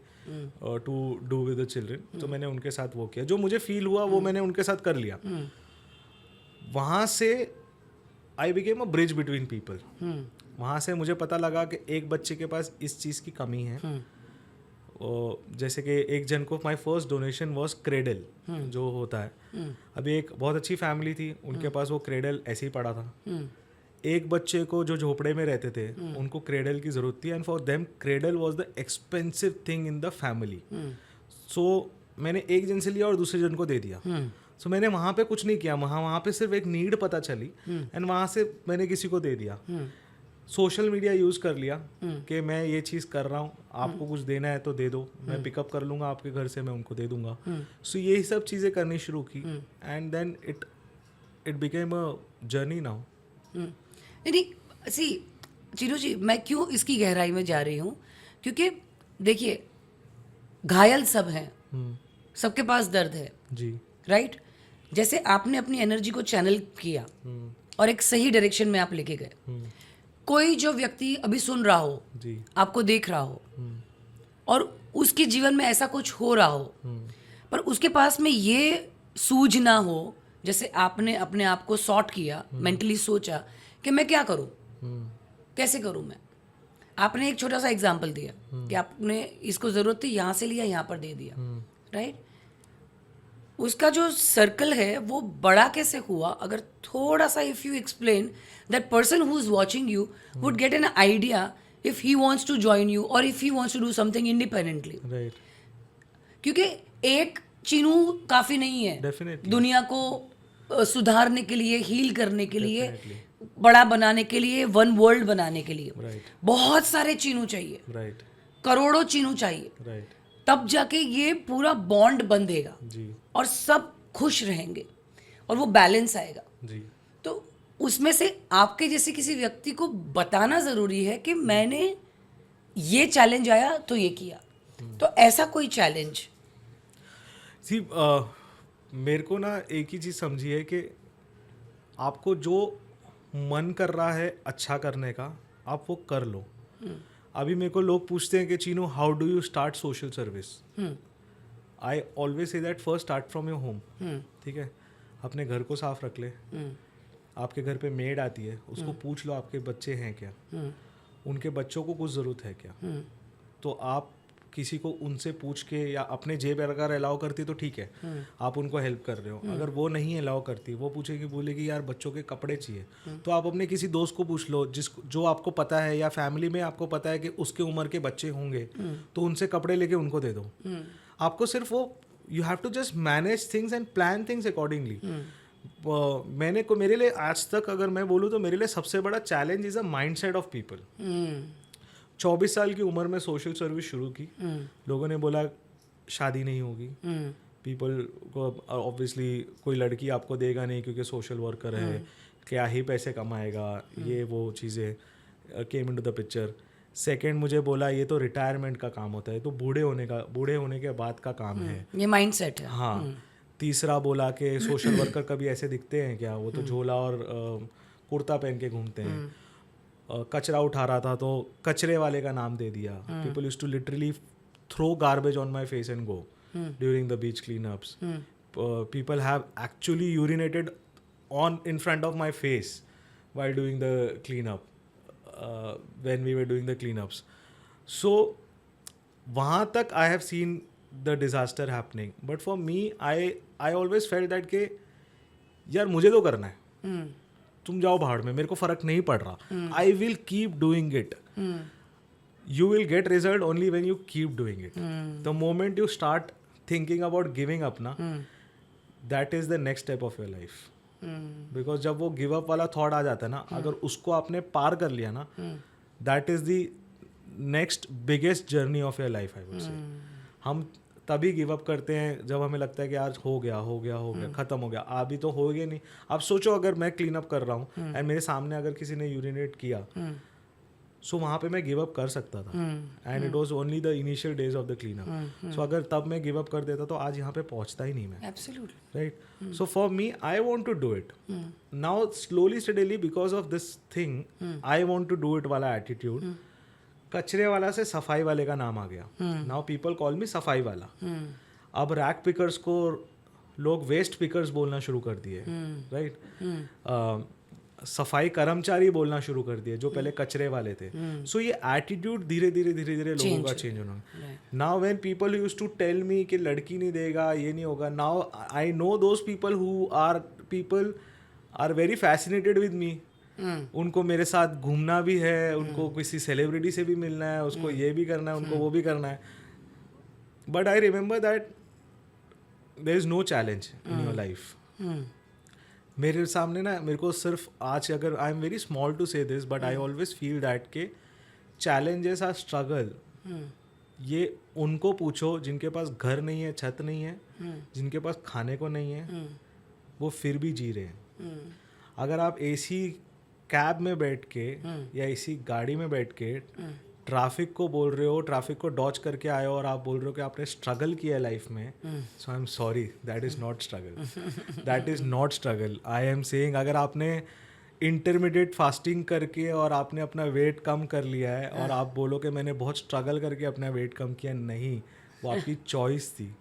to do with the children. तो मैंने उनके साथ वो किया, जो मुझे फील हुआ वो मैंने उनके साथ कर लिया। वहाँ से I became a bridge between people. वहाँ से मुझे पता लगा कि एक बच्चे के पास इस चीज़ की कमी है। जैसे कि एक जन को my first donation was cradle, जो होता है। अभी एक बहुत अच्छी फैमिली थी, उनके पास वो क्रेडल ऐसे ही पड़ा था। एक बच्चे को जो झोपड़े में रहते थे उनको क्रेडल की ज़रूरत थी, and for them cradle was the expensive thing in the family. So मैंने एक जन से लिया और दूसरे जन को दे दिया। सो मैंने वहाँ पे कुछ नहीं किया, वहाँ पे सिर्फ एक नीड पता चली एंड वहाँ से मैंने किसी को दे दिया। सोशल मीडिया यूज़ कर लिया कि मैं ये चीज़ कर रहा हूँ, आपको कुछ देना है तो दे दो, मैं पिकअप कर लूँगा आपके घर से, मैं उनको दे दूँगा। सो यही सब चीज़ें करनी शुरू की and then it became a journey now. नहीं, सी चीनू जी, मैं क्यों इसकी गहराई में जा रही हूँ, क्योंकि देखिए घायल सब हैं, सबके पास दर्द है जी, राइट। जैसे आपने अपनी एनर्जी को चैनल किया और एक सही डायरेक्शन में आप लेके गए। कोई जो व्यक्ति अभी सुन रहा हो जी, आपको देख रहा हो और उसके जीवन में ऐसा कुछ हो रहा हो, पर उसके पास में ये सूझ ना हो, जैसे आपने अपने आप को सॉर्ट किया, मेंटली सोचा कि मैं क्या करूं, कैसे करूं मैं। आपने एक छोटा सा एग्जांपल दिया कि आपने इसको ज़रूरत थी, यहाँ से लिया, यहाँ पर दे दिया, राइट। उसका जो सर्कल है वो बड़ा कैसे हुआ, अगर थोड़ा सा if you explain, that person who is watching you would get an idea if he wants to join you और if he wants to do something independently, right. क्योंकि एक चीनू काफ़ी नहीं है Definitely. दुनिया को सुधारने के लिए, हील करने के लिए, Definitely. बड़ा बनाने के लिए, वन वर्ल्ड बनाने के लिए Right. बहुत सारे चीनू चाहिए, राइट, करोड़ों चीनू चाहिए, राइट, तब जाके ये पूरा बॉन्ड बंधेगा जी, और सब खुश रहेंगे और वो बैलेंस आएगा। जी, तो उसमें से आपके जैसे किसी व्यक्ति को बताना ज़रूरी है कि मैंने ये चैलेंज आया तो ये किया। तो ऐसा कोई चैलेंज सी मेरे को ना एक ही चीज़ समझी है कि आपको जो मन कर रहा है अच्छा करने का, आप वो कर लो। अभी मेरे को लोग पूछते हैं कि Chinu how do you start social service. I always say that first start from your home. ठीक है, अपने घर को साफ रख ले। आपके घर पे मेड आती है, उसको पूछ लो आपके बच्चे हैं क्या, उनके बच्चों को कुछ ज़रूरत है क्या। तो आप किसी को उनसे पूछ के, या अपने जेब अगर अलाउ करती तो ठीक है, आप उनको हेल्प कर रहे हो। अगर वो नहीं अलाउ करती, वो पूछेगी, बोलेगी यार बच्चों के कपड़े चाहिए, तो आप अपने किसी दोस्त को पूछ लो जो आपको पता है, या फैमिली में आपको पता है कि उसके उम्र के बच्चे होंगे, तो उनसे कपड़े लेके उनको दे दो। आपको सिर्फ वो, you have to just manage things and plan things accordingly. मेरे लिए आज तक अगर मैं बोलूँ तो मेरे लिए सबसे बड़ा challenge is a mind set of people. 24 साल की उम्र में सोशल सर्विस शुरू की, लोगों ने बोला शादी नहीं होगी, पीपल को ऑब्वियसली कोई लड़की आपको देगा नहीं क्योंकि सोशल वर्कर है, क्या ही पैसे कमाएगा, ये वो चीज़ें came into the picture. Second मुझे बोला ये तो रिटायरमेंट का काम होता है, तो बूढ़े होने के बाद का काम है, ये माइंडसेट है. हाँ. तीसरा बोला कि सोशल वर्कर कभी ऐसे दिखते हैं क्या, वो तो झोला और कुर्ता पहन के घूमते हैं. कचरा उठा रहा था तो कचरे वाले का नाम दे दिया. People used to literally throw garbage on my face and go during the beach cleanups. People have actually urinated on in front of my face while doing the cleanup, when we were doing the cleanups. So वहाँ तक I have seen the disaster happening, but for me I always felt that के यार मुझे तो करना है, तुम जाओ भाड़ में, मेरे को फर्क नहीं पड़ रहा. I will keep doing it. You will get result only when you keep doing it. The moment you start thinking about giving up ना, that is the next step of your life. Because जब वो give up वाला thought आ जाता है ना, अगर उसको आपने पार कर लिया ना, that is the next biggest journey of your life I would से. हम तभी गिव अप करते हैं जब हमें लगता है कि यार हो गया खत्म हो गया. अभी तो हो गया नहीं. आप सोचो अगर मैं क्लीन अप कर रहा हूँ एंड मेरे सामने अगर किसी ने यूरिनेट किया, सो वहाँ पे मैं गिव अप कर सकता था. And it was only the initial days of the clean up. So अगर तब मैं गिव अप कर देता तो आज यहाँ पे पहुँचता ही नहीं मैं. Absolutely right. So for me, I want to do it. Now slowly steadily because of this thing, I want to do it वाला attitude. कचरे वाला से सफाई वाले का नाम आ गया. Now people call me सफाई वाला. अब रैक पिकर्स को लोग वेस्ट पिकर्स बोलना शुरू कर दिए. राइट. सफाई कर्मचारी बोलना शुरू कर दिए जो पहले कचरे वाले थे. सो ये एटीट्यूड धीरे धीरे लोगों का चेंज होना. Now when people used to tell me कि लड़की नहीं देगा, ये नहीं होगा, now I know those people are very fascinated with me. उनको मेरे साथ घूमना भी है, उनको किसी सेलिब्रिटी से भी मिलना है, उसको ये भी करना है, उनको वो भी करना है. But I remember that there is no challenge in your life. मेरे सामने ना, मेरे को सिर्फ आज, अगर I am very small to say this, but I always feel that के चैलेंजेस आर स्ट्रगल. ये उनको पूछो जिनके पास घर नहीं है, छत नहीं है, जिनके पास खाने को नहीं है, वो फिर भी जी रहे हैं. अगर आप एसी कैब में बैठ के या एसी गाड़ी में बैठ के ट्रैफिक को बोल रहे हो, ट्रैफिक को डॉच करके आए हो और आप बोल रहे हो कि आपने स्ट्रगल किया है लाइफ में, so I am sorry, that is not struggle. That is not struggle. I am saying अगर आपने इंटरमीडिएट फास्टिंग करके और आपने अपना वेट कम कर लिया है और आप बोलो कि मैंने बहुत स्ट्रगल करके अपना वेट कम किया, नहीं, वो आपकी चॉइस थी.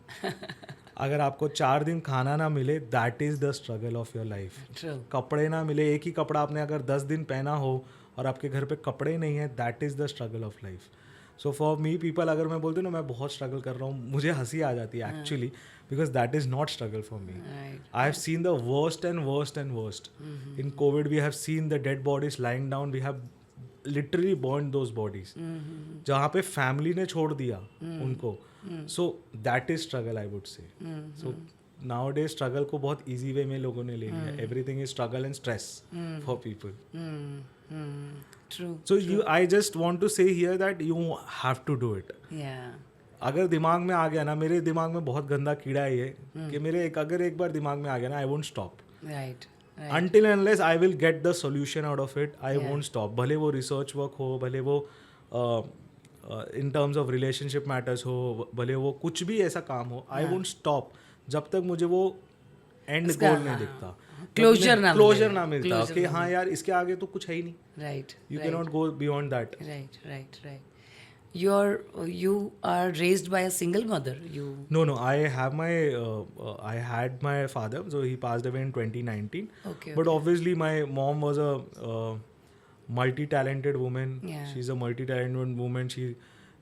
अगर आपको 4 दिन खाना ना मिले, that is the struggle of your life. कपड़े ना मिले, एक ही कपड़ा आपने अगर 10 दिन पहना हो और आपके घर पे कपड़े नहीं है, that is the struggle of life. So for me people, अगर मैं बोलती हूँ ना मैं बहुत स्ट्रगल कर रहा हूँ, मुझे हंसी आ जाती है actually, because that is not struggle for me. I have seen the worst and worst and worst. In Covid we have seen the dead bodies lying down. We have literally burn those bodies जहाँ पे family ने छोड़ दिया उनको. So that is struggle I would say. So now day struggle को बहुत easy way में लोगों ने ले लिया. Everything is struggle and stress for people. True. So I just want to say here that you have to do it. Yeah. अगर दिमाग में आ गया ना, मेरे दिमाग में बहुत गंदा कीड़ा है ये, कि मेरे अगर एक बार दिमाग में आ गया ना, I won't stop. Right. Until and unless I will get the solution out of it, I won't stop. भले वो रिसर्च वर्क हो, भले वो in terms of relationship matters हो, भले वो कुछ भी ऐसा काम हो, I won't stop जब तक मुझे वो एंड गोल नहीं दिखता, क्लोजर ना मिलता कि हाँ यार इसके आगे तो कुछ है ही नहीं. Right. You cannot go beyond that. Right. You are raised by a single mother. No. I have my I had my father, so he passed away in 2019. Okay. But obviously my mom was a multi-talented woman. Yeah. She's a multi-talented woman. She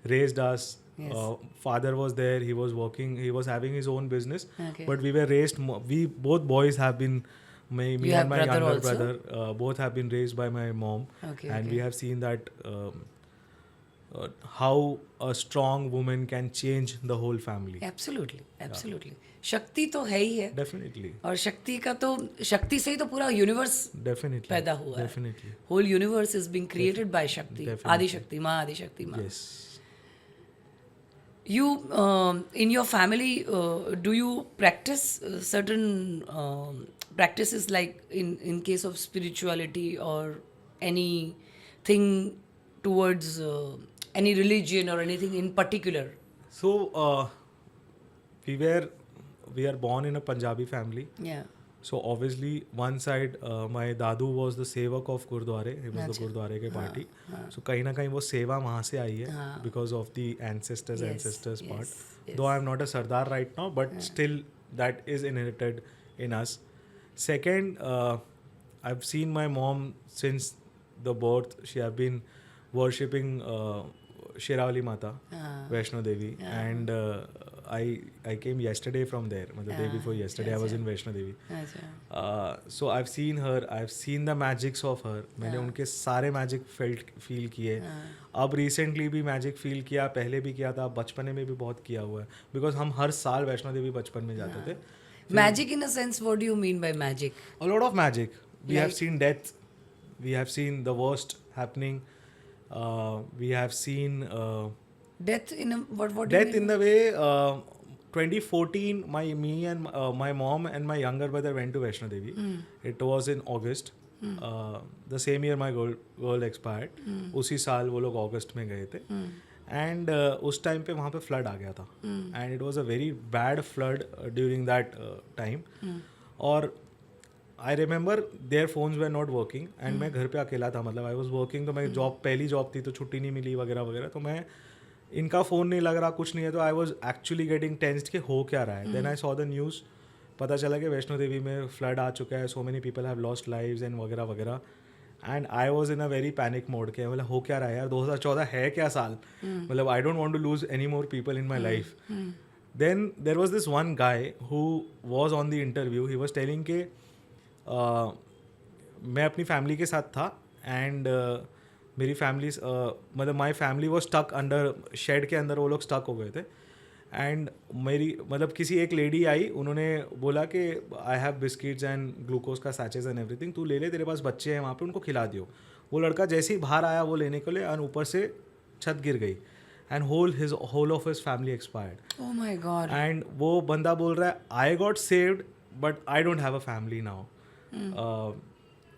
raised us. Yes. Father was there. He was working. He was having his own business. Okay. But we were raised. We both boys have been. Me and my younger also? brother both have been raised by my mom. Okay. And we have seen that how a strong woman can change the whole family. Absolutely. शक्ति तो है ही है. Definitely. और शक्ति से ही तो पूरा universe पैदा हुआ है. Definitely. Whole universe is being created by Shakti. Definitely. आदि शक्ति माँ. Yes. You, in your family, do you practice certain practices, like in case of spirituality or anything towards any religion or anything in particular? So we were we are born in a Punjabi family. Yeah. So obviously one side my dadu was the sevak of Gurdwara. He was the अच्छा. Gurdwara के party. So कहीं ना कहीं वो सेवा वहाँ से आई है because of the ancestors Yes, part. yes. Though I am not a Sardar right now, but still that is inherited in us. Second, I've seen my mom since the birth. She have been worshipping Shiravali Mata, Vaishno Devi, and I came yesterday from there. The day before yesterday, I was in Vaishno Devi. अच्छा. So I've seen her. I've seen the magics of her. मैंने उनके सारे magic feel किए. अब recently भी magic feel किया. पहले भी किया था. बचपने में भी बहुत किया हुआ है. Because हम हर साल वैष्णो देवी बचपन में जाते थे. Magic in a sense, what do you mean by magic? A lot of magic. We have seen death. We have seen the worst happening. We have seen Death in a what? Do you death mean? in the way. 2014, me and my mom and my younger brother went to Vaishno Devi. It was in August. The same year my girl expired. उसी साल वो लोग अगस्त में गए थे. And उस time पे वहाँ पे फ्लड आ गया था. And it was a very bad flood during that time. और I remember their phones were not working and मैं घर पे अकेला था. मतलब I was working, तो मैं पहली जॉब थी तो छुट्टी नहीं मिली वगैरह वगैरह. तो मैं इनका फ़ोन नहीं लग रहा, कुछ नहीं है. तो I was actually getting tensed कि हो क्या रहा है. Then I saw the news. पता चला कि वैष्णो देवी में फ्लड आ चुका है. सो many people have lost lives and वगैरह वगैरह. And I was in a very panic mode के मतलब हो क्या रहा है यार. 2014 है क्या साल. मतलब I don't want to lose any more people in my life. Then there was this one guy who was on the interview. He was telling के मैं अपनी फैमिली के साथ था. एंड मेरी फैमिली मतलब माई फैमिली वो स्टक अंडर शेड के अंदर. वो लोग स्टक हो गए थे. एंड मेरी मतलब किसी एक लेडी आई. उन्होंने बोला कि I have biscuits and glucose का सैचेस एंड एवरीथिंग. तू ले ले, तेरे पास बच्चे हैं वहाँ पे, उनको खिला दियो. वो लड़का जैसे ही बाहर आया वो लेने के लिए और ऊपर से छत गिर गई. And whole of his family expired. Oh my God. And वो बंदा बोल रहा है I got saved but I don't have a family now.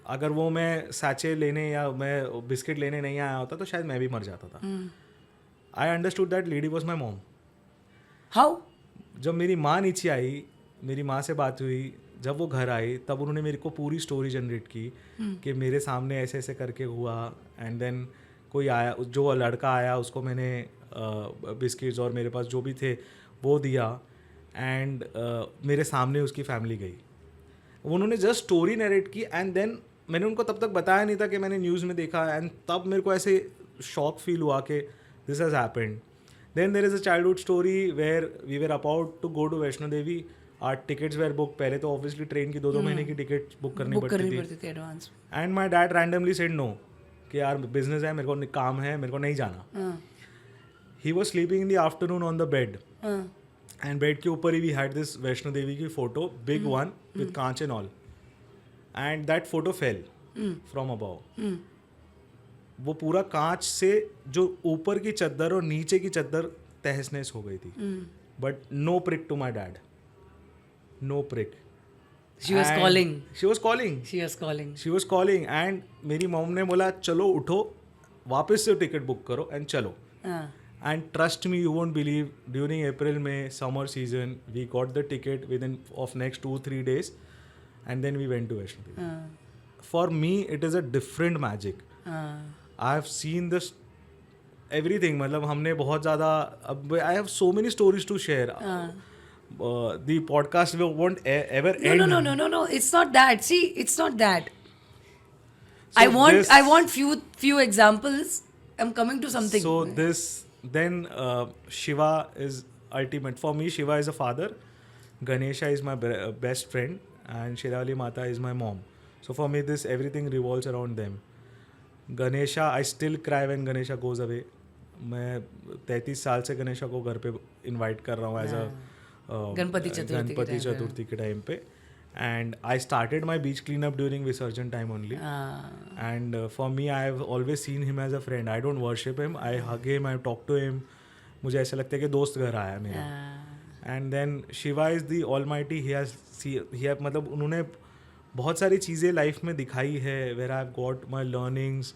अगर वो मैं सैचे लेने या मैं बिस्किट लेने नहीं आया होता तो शायद मैं भी मर जाता था. I understood that lady was my mom. How? जब मेरी माँ नीचे आई, मेरी माँ से बात हुई, जब वो घर आई तब उन्होंने मेरे को पूरी स्टोरी जनरेट की कि मेरे सामने ऐसे ऐसे करके हुआ. एंड देन कोई आया, जो लड़का आया उसको मैंने बिस्किट्स और मेरे पास जो भी थे वो दिया. एंड मेरे सामने उसकी फैमिली गई. उन्होंने जस्ट स्टोरी नरेट की. एंड देन मैंने उनको तब तक बताया नहीं था कि मैंने न्यूज़ में देखा. एंड तब मेरे को ऐसे शॉक फील हुआ कि this has happened. Then there is a childhood story where we were about to go to Vaishno Devi. Our tickets were book. पहले तो ऑब्वियसली ट्रेन की 2-2 महीने की टिकट बुक करनी पड़ती थी. Advance. And my dad randomly said no कि यार बिजनेस है, मेरे को काम है, मेरे को नहीं जाना. He was sleeping in the afternoon on the bed. And bed के ऊपर ही we had this Vaishno Devi की फोटो, बिग वन विद कांच and all. And that photo fell from above. वो पूरा कांच से जो ऊपर की चद्दर और नीचे की चद्दर तहस नहस हो गई थी. But no pick to my dad. No pick. She was calling. She was calling. She was calling. She was calling. And मेरी मॉम ने बोला चलो उठो, वापस से टिकट बुक करो एंड चलो. And trust me, you won't believe, during April, May, summer season, we got the ticket within of next 2-3 days, and then we went to Vaishno Devi. For me, it is a different magic. I have seen this everything. मतलब हमने बहुत ज़्यादा अब I have so many stories to share. The podcast won't ever end. No. It's not that. See, it's not that. So I want few examples. I'm coming to something. So then Shiva is ultimate. For me, Shiva is a father. Ganesha is my best friend. And Shiravali Mata is my mom. So for me, everything revolves around them. Ganesha, I still cry when Ganesha goes away. मैं 33 साल से गणेशा को घर पे invite कर रहा हूँ as a Ganpati चतुर्थी के टाइम पे. And I started my beach cleanup during Visarjan time only. And for me, I have always seen him as a friend. I don't worship him. I hug him. I talk to him. मुझे ऐसा लगता है कि दोस्त घर आया है मेरा. And then Shiva is the almighty. He मतलब उन्होंने बहुत सारी चीज़ें लाइफ में दिखाई है. Where I have got my learnings.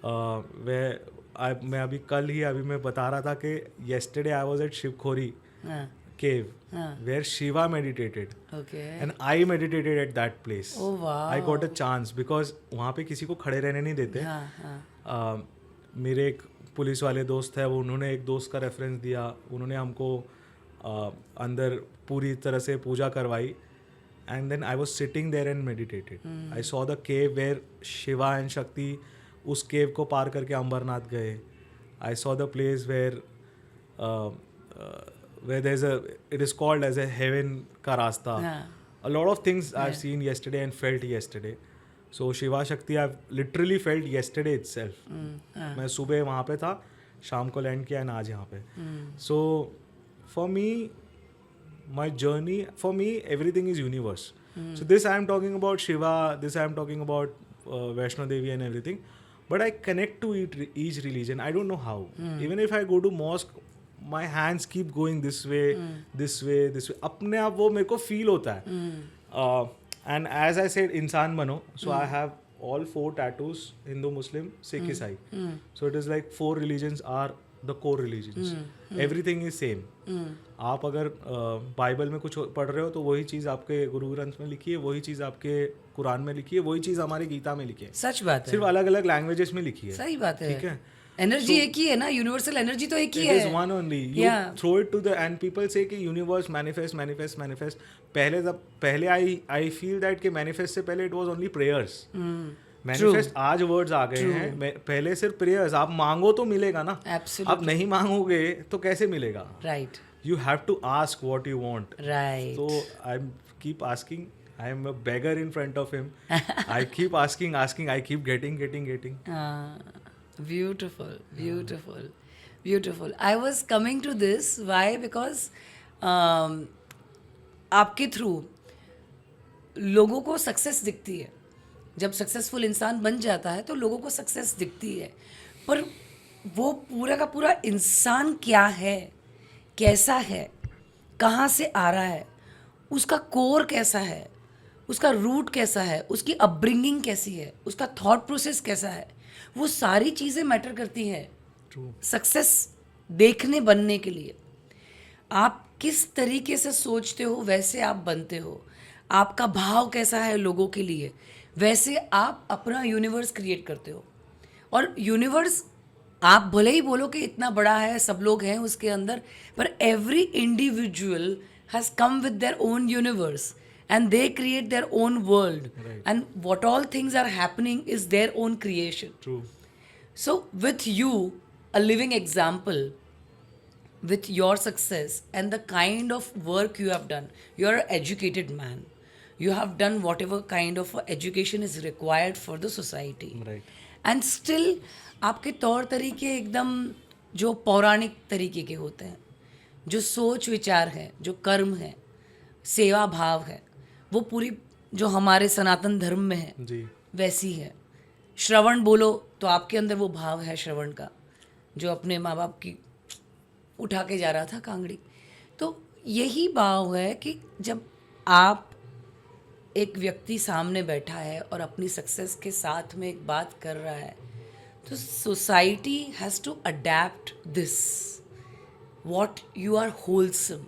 मैं अभी मैं बता रहा था कि yesterday I was at Shivkhori cave where Shiva meditated. Okay. And I meditated at that place. Oh wow. I got a chance because वहाँ पे किसी को खड़े रहने नहीं देते. मेरे एक पुलिस वाले दोस्त है, वो उन्होंने एक दोस्त का रेफरेंस दिया. उन्होंने हमको अंदर पूरी तरह से पूजा करवाई. And then I was sitting there and meditated. I saw the cave where Shiva and Shakti उस केव को पार करके अंबरनाथ गए. I saw the place where there's it is called as a heaven का रास्ता. A lot of things I've seen yesterday and felt yesterday. So Shiva Shakti I've literally felt yesterday itself. मैं सुबह वहाँ पे था, शाम को लैंड किया and आज यहाँ पे. So for me, my journey, for me everything is universe. So this I am talking about Shiva, this I am talking about Vaishno Devi and everything. But I connect to each religion. I don't know how. Even if I go to mosque, my hands keep going this way, this way, this way. अपने आप वो मेरे को feel होता है. And as I said, इंसान बनो. So I have all 4 tattoos: Hindu, Muslim, Sikh, Isai. So it is like 4 religions are the core religions. Everything is same. आप अगर बाइबल में कुछ पढ़ रहे हो तो वही चीज़ आपके गुरु ग्रंथ में लिखी है, वही चीज़ आपके कुरान में लिखी है, वही चीज़ हमारी गीता में लिखी है. सच बात है. सिर्फ अलग अलग लैंग्वेजेस में लिखी है. सही बात है. ठीक है. एनर्जी एक ही है ना, यूनिवर्सल एनर्जी तो एक ही है. It is one only. You throw it to the and people say कि universe manifest. पहले I feel that कि manifest से पहले it was only prayers. Manifest आज वर्ड्स आ गए हैं. पहले सिर्फ प्रेयर्स. आप मांगो तो मिलेगा ना. आप नहीं मांगोगे तो कैसे मिलेगा. Right. You have to ask what you want. Right. So I keep asking. I am a beggar in front of him. I keep asking. I keep getting. Beautiful. I was coming to this. Why? Because आपके through लोगों को success दिखती है. जब successful इंसान बन जाता है तो लोगों को सक्सेस दिखती है, पर वो पूरा का पूरा इंसान क्या है, कैसा है, कहाँ से आ रहा है, उसका कोर कैसा है, उसका रूट कैसा है, उसकी अपब्रिंगिंग कैसी है, उसका थॉट प्रोसेस कैसा है, वो सारी चीज़ें मैटर करती हैं सक्सेस देखने बनने के लिए. आप किस तरीके से सोचते हो वैसे आप बनते हो. आपका भाव कैसा है लोगों के लिए, वैसे आप अपना यूनिवर्स क्रिएट करते हो. और यूनिवर्स आप भले ही बोलो कि इतना बड़ा है, सब लोग हैं उसके अंदर, पर every individual has come with their own universe and they create their own world and what all things are happening is their own creation. True. So with you a living example with your success and the kind of work you have done. You are an educated man. You have done whatever kind of education is required for the society. Right. And still आपके तौर तरीके एकदम जो पौराणिक तरीके के होते हैं, जो सोच विचार है, जो कर्म है, सेवा भाव है, वो पूरी जो हमारे सनातन धर्म में है जी, वैसी है. श्रवण बोलो तो आपके अंदर वो भाव है श्रवण का, जो अपने माँ बाप की उठा के जा रहा था कांगड़ी. तो यही भाव है कि जब आप एक व्यक्ति सामने बैठा है और अपनी सक्सेस के साथ में एक बात कर रहा है, तो society has to adapt this what you are wholesome.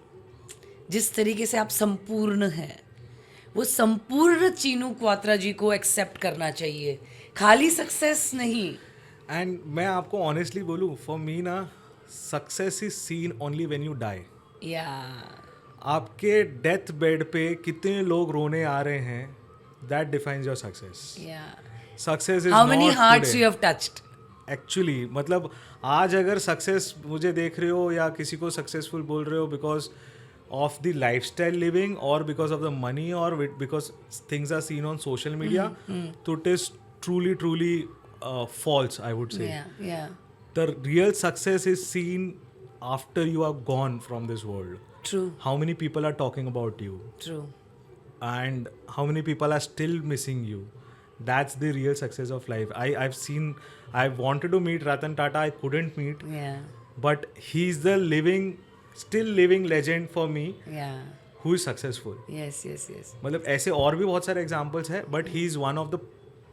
जिस तरीके से आप संपूर्ण हैं, वो संपूर्ण चीनू क्वात्रा जी को एक्सेप्ट करना चाहिए, खाली सक्सेस नहीं. एंड मैं आपको ऑनेस्टली बोलूँ, फॉर मी ना success is seen only when you die. या आपके डेथ बेड पे कितने लोग रोने आ रहे हैं, that defines your success. Success is how many hearts you have touched. Actually मतलब आज अगर सक्सेस मुझे देख रहे हो या किसी को सक्सेसफुल बोल रहे हो because of the lifestyle living और बिकॉज ऑफ द मनी और because things are seen on social media, तो it is truly false, I would say. Yeah. The real success is seen after you are gone from this world. True. How many people are talking about you? True. And how many people are still missing you? That's the real success of life. I've wanted to meet Ratan Tata. I couldn't meet. Yeah. but he's the still living legend for me Yeah. who is successful. Yes, yes, yes. मतलब ऐसे और भी बहुत सारे examples हैं, but he is one of the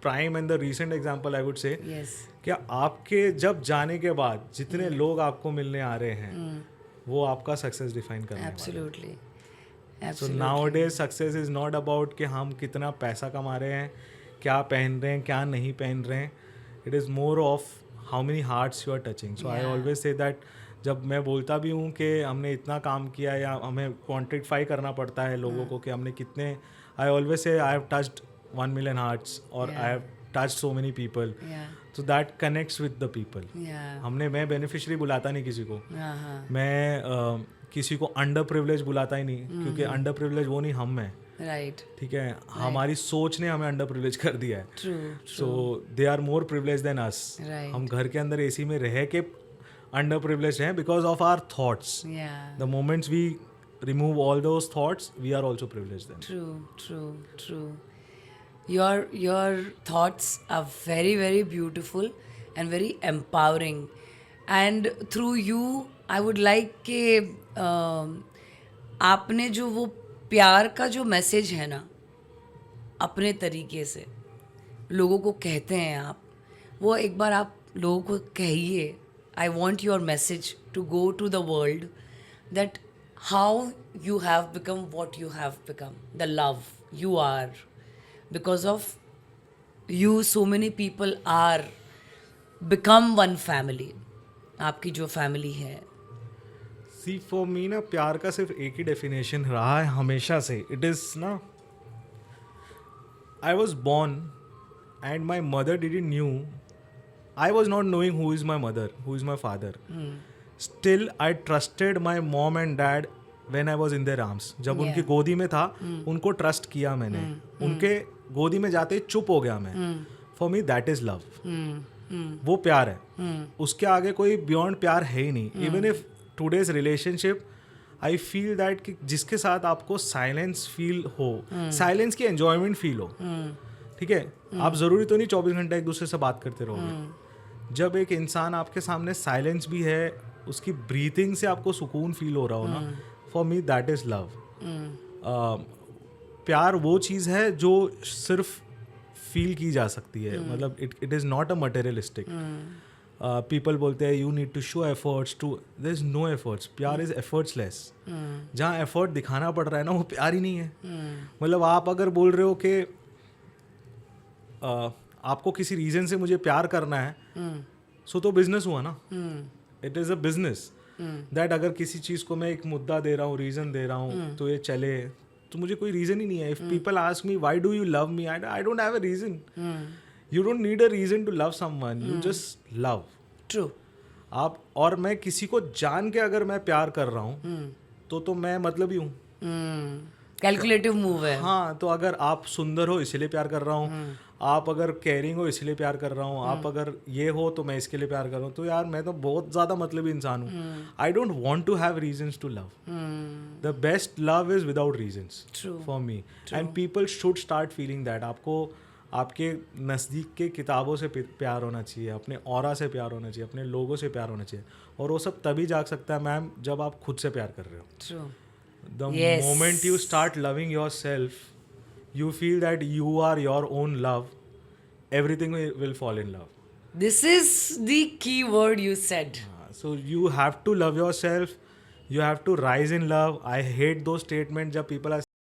prime and the recent example I would से. Yes. क्या आपके जब जाने के बाद जितने लोग आपको मिलने आ रहे हैं वो आपका सक्सेस डिफाइन करने वाले हैं. Absolutely. So Absolutely. Nowadays success is not about कि हम कितना पैसा कमा रहे हैं, क्या पहन रहे हैं, क्या नहीं पहन रहे हैं. It is more of how many hearts you are touching. So I Yeah. Always say that जब मैं बोलता भी हूँ कि हमने इतना काम किया या हमें क्वान्टिफाई करना पड़ता है लोगों को कि हमने कितने, I always say I have touched 1 million hearts और I have touched so many people. Yeah. So that connects with the people. Yeah. मैं बेनिफिशियरी बुलाता नहीं किसी को. Uh-huh. मैं किसी को अंडर प्रिविलेज बुलाता ही नहीं, क्योंकि अंडर प्रिविलेज वो नहीं, हम हैं. Right. ठीक है, हमारी सोच ने हमें अंडर प्रिविलेज कर दिया है. True. So they are more privilege than us. Right. हम घर के अंदर एसी में रह के अंडर प्रिविलेज हैं because of our thoughts. Yeah. The moments we remove all those thoughts, we are also privileged then. True, true, true. Your thoughts are very, very beautiful and very empowering. And through you, I would like कि आपने जो वो प्यार का जो message है ना, अपने तरीके से लोगों को कहते हैं आप, वो एक बार आप लोगों को कहिए. I want your message to go to the world that how you have become what you have become, the love you are. Because of you, so many people are become one family. आपकी जो family है. See, for me ना प्यार का सिर्फ एक ही definition रहा है हमेशा से. इट इज़ ना, I was born and my mother didn't knew. I was not knowing who is my mother, who is my father. Still, I trusted my mom and dad when I was in their arms. जब उनकी गोदी में था, उनको trust किया मैंने. उनके गोदी में जाते ही चुप हो गया मैं. For me, that is love. वो प्यार है. उसके आगे कोई बियॉन्ड प्यार है ही नहीं. Even if today's relationship, I feel that कि जिसके साथ आपको साइलेंस फील हो, साइलेंस की एंजॉयमेंट फील हो, ठीक है, आप ज़रूरी तो नहीं 24 घंटे एक दूसरे से बात करते रहोगे. जब एक इंसान आपके सामने साइलेंस भी है, उसकी ब्रीथिंग से आपको सुकून फील हो रहा हो ना, for me that is love. प्यार वो चीज़ है जो सिर्फ फील की जा सकती है. मतलब it is not a materialistic. People बोलते हैं you need to show efforts to, there is no efforts. प्यार इज एफर्ट्सलेस. जहाँ एफर्ट दिखाना पड़ रहा है ना, वो प्यार ही नहीं है. मतलब आप अगर बोल रहे हो कि आपको किसी रीजन से मुझे प्यार करना है, सो तो बिजनेस हुआ ना. It is a business that अगर किसी चीज़ को मैं एक मुद्दा दे रहा हूँ, रीज़न दे रहा हूँ तो ये चले, तो मुझे कोई रीज़न ही नहीं है. If people ask me why do you love me, I don't have a reason. You don't need a reason to love someone, you just love. True. आप और मैं किसी को जान के अगर मैं प्यार कर रहा हूँ तो मैं मतलब ही हूँ. कैलकुलेटिव मूव है. हाँ, तो अगर आप सुंदर हो इसलिए प्यार कर रहा हूँ, आप अगर केयरिंग हो इसलिए प्यार कर रहा हूँ, आप अगर ये हो तो मैं इसके लिए प्यार कर रहा हूँ. तो यार मैं तो बहुत ज़्यादा मतलबी इंसान हूँ. I don't want to have reasons to love. The best love is without reasons for me. And people should start feeling that. आपको आपके नज़दीक के किताबों से प्यार होना चाहिए, अपने ऑरा से प्यार होना चाहिए, अपने लोगों से प्यार होना चाहिए. और वो सब तभी जाग सकता है मैम जब आप खुद से प्यार कर रहे हो. True. The moment you start loving yourself, you feel that you are your own love, everything will fall in love. This is the key word you said. So you have to love yourself, you have to rise in love. I hate those statements jab people are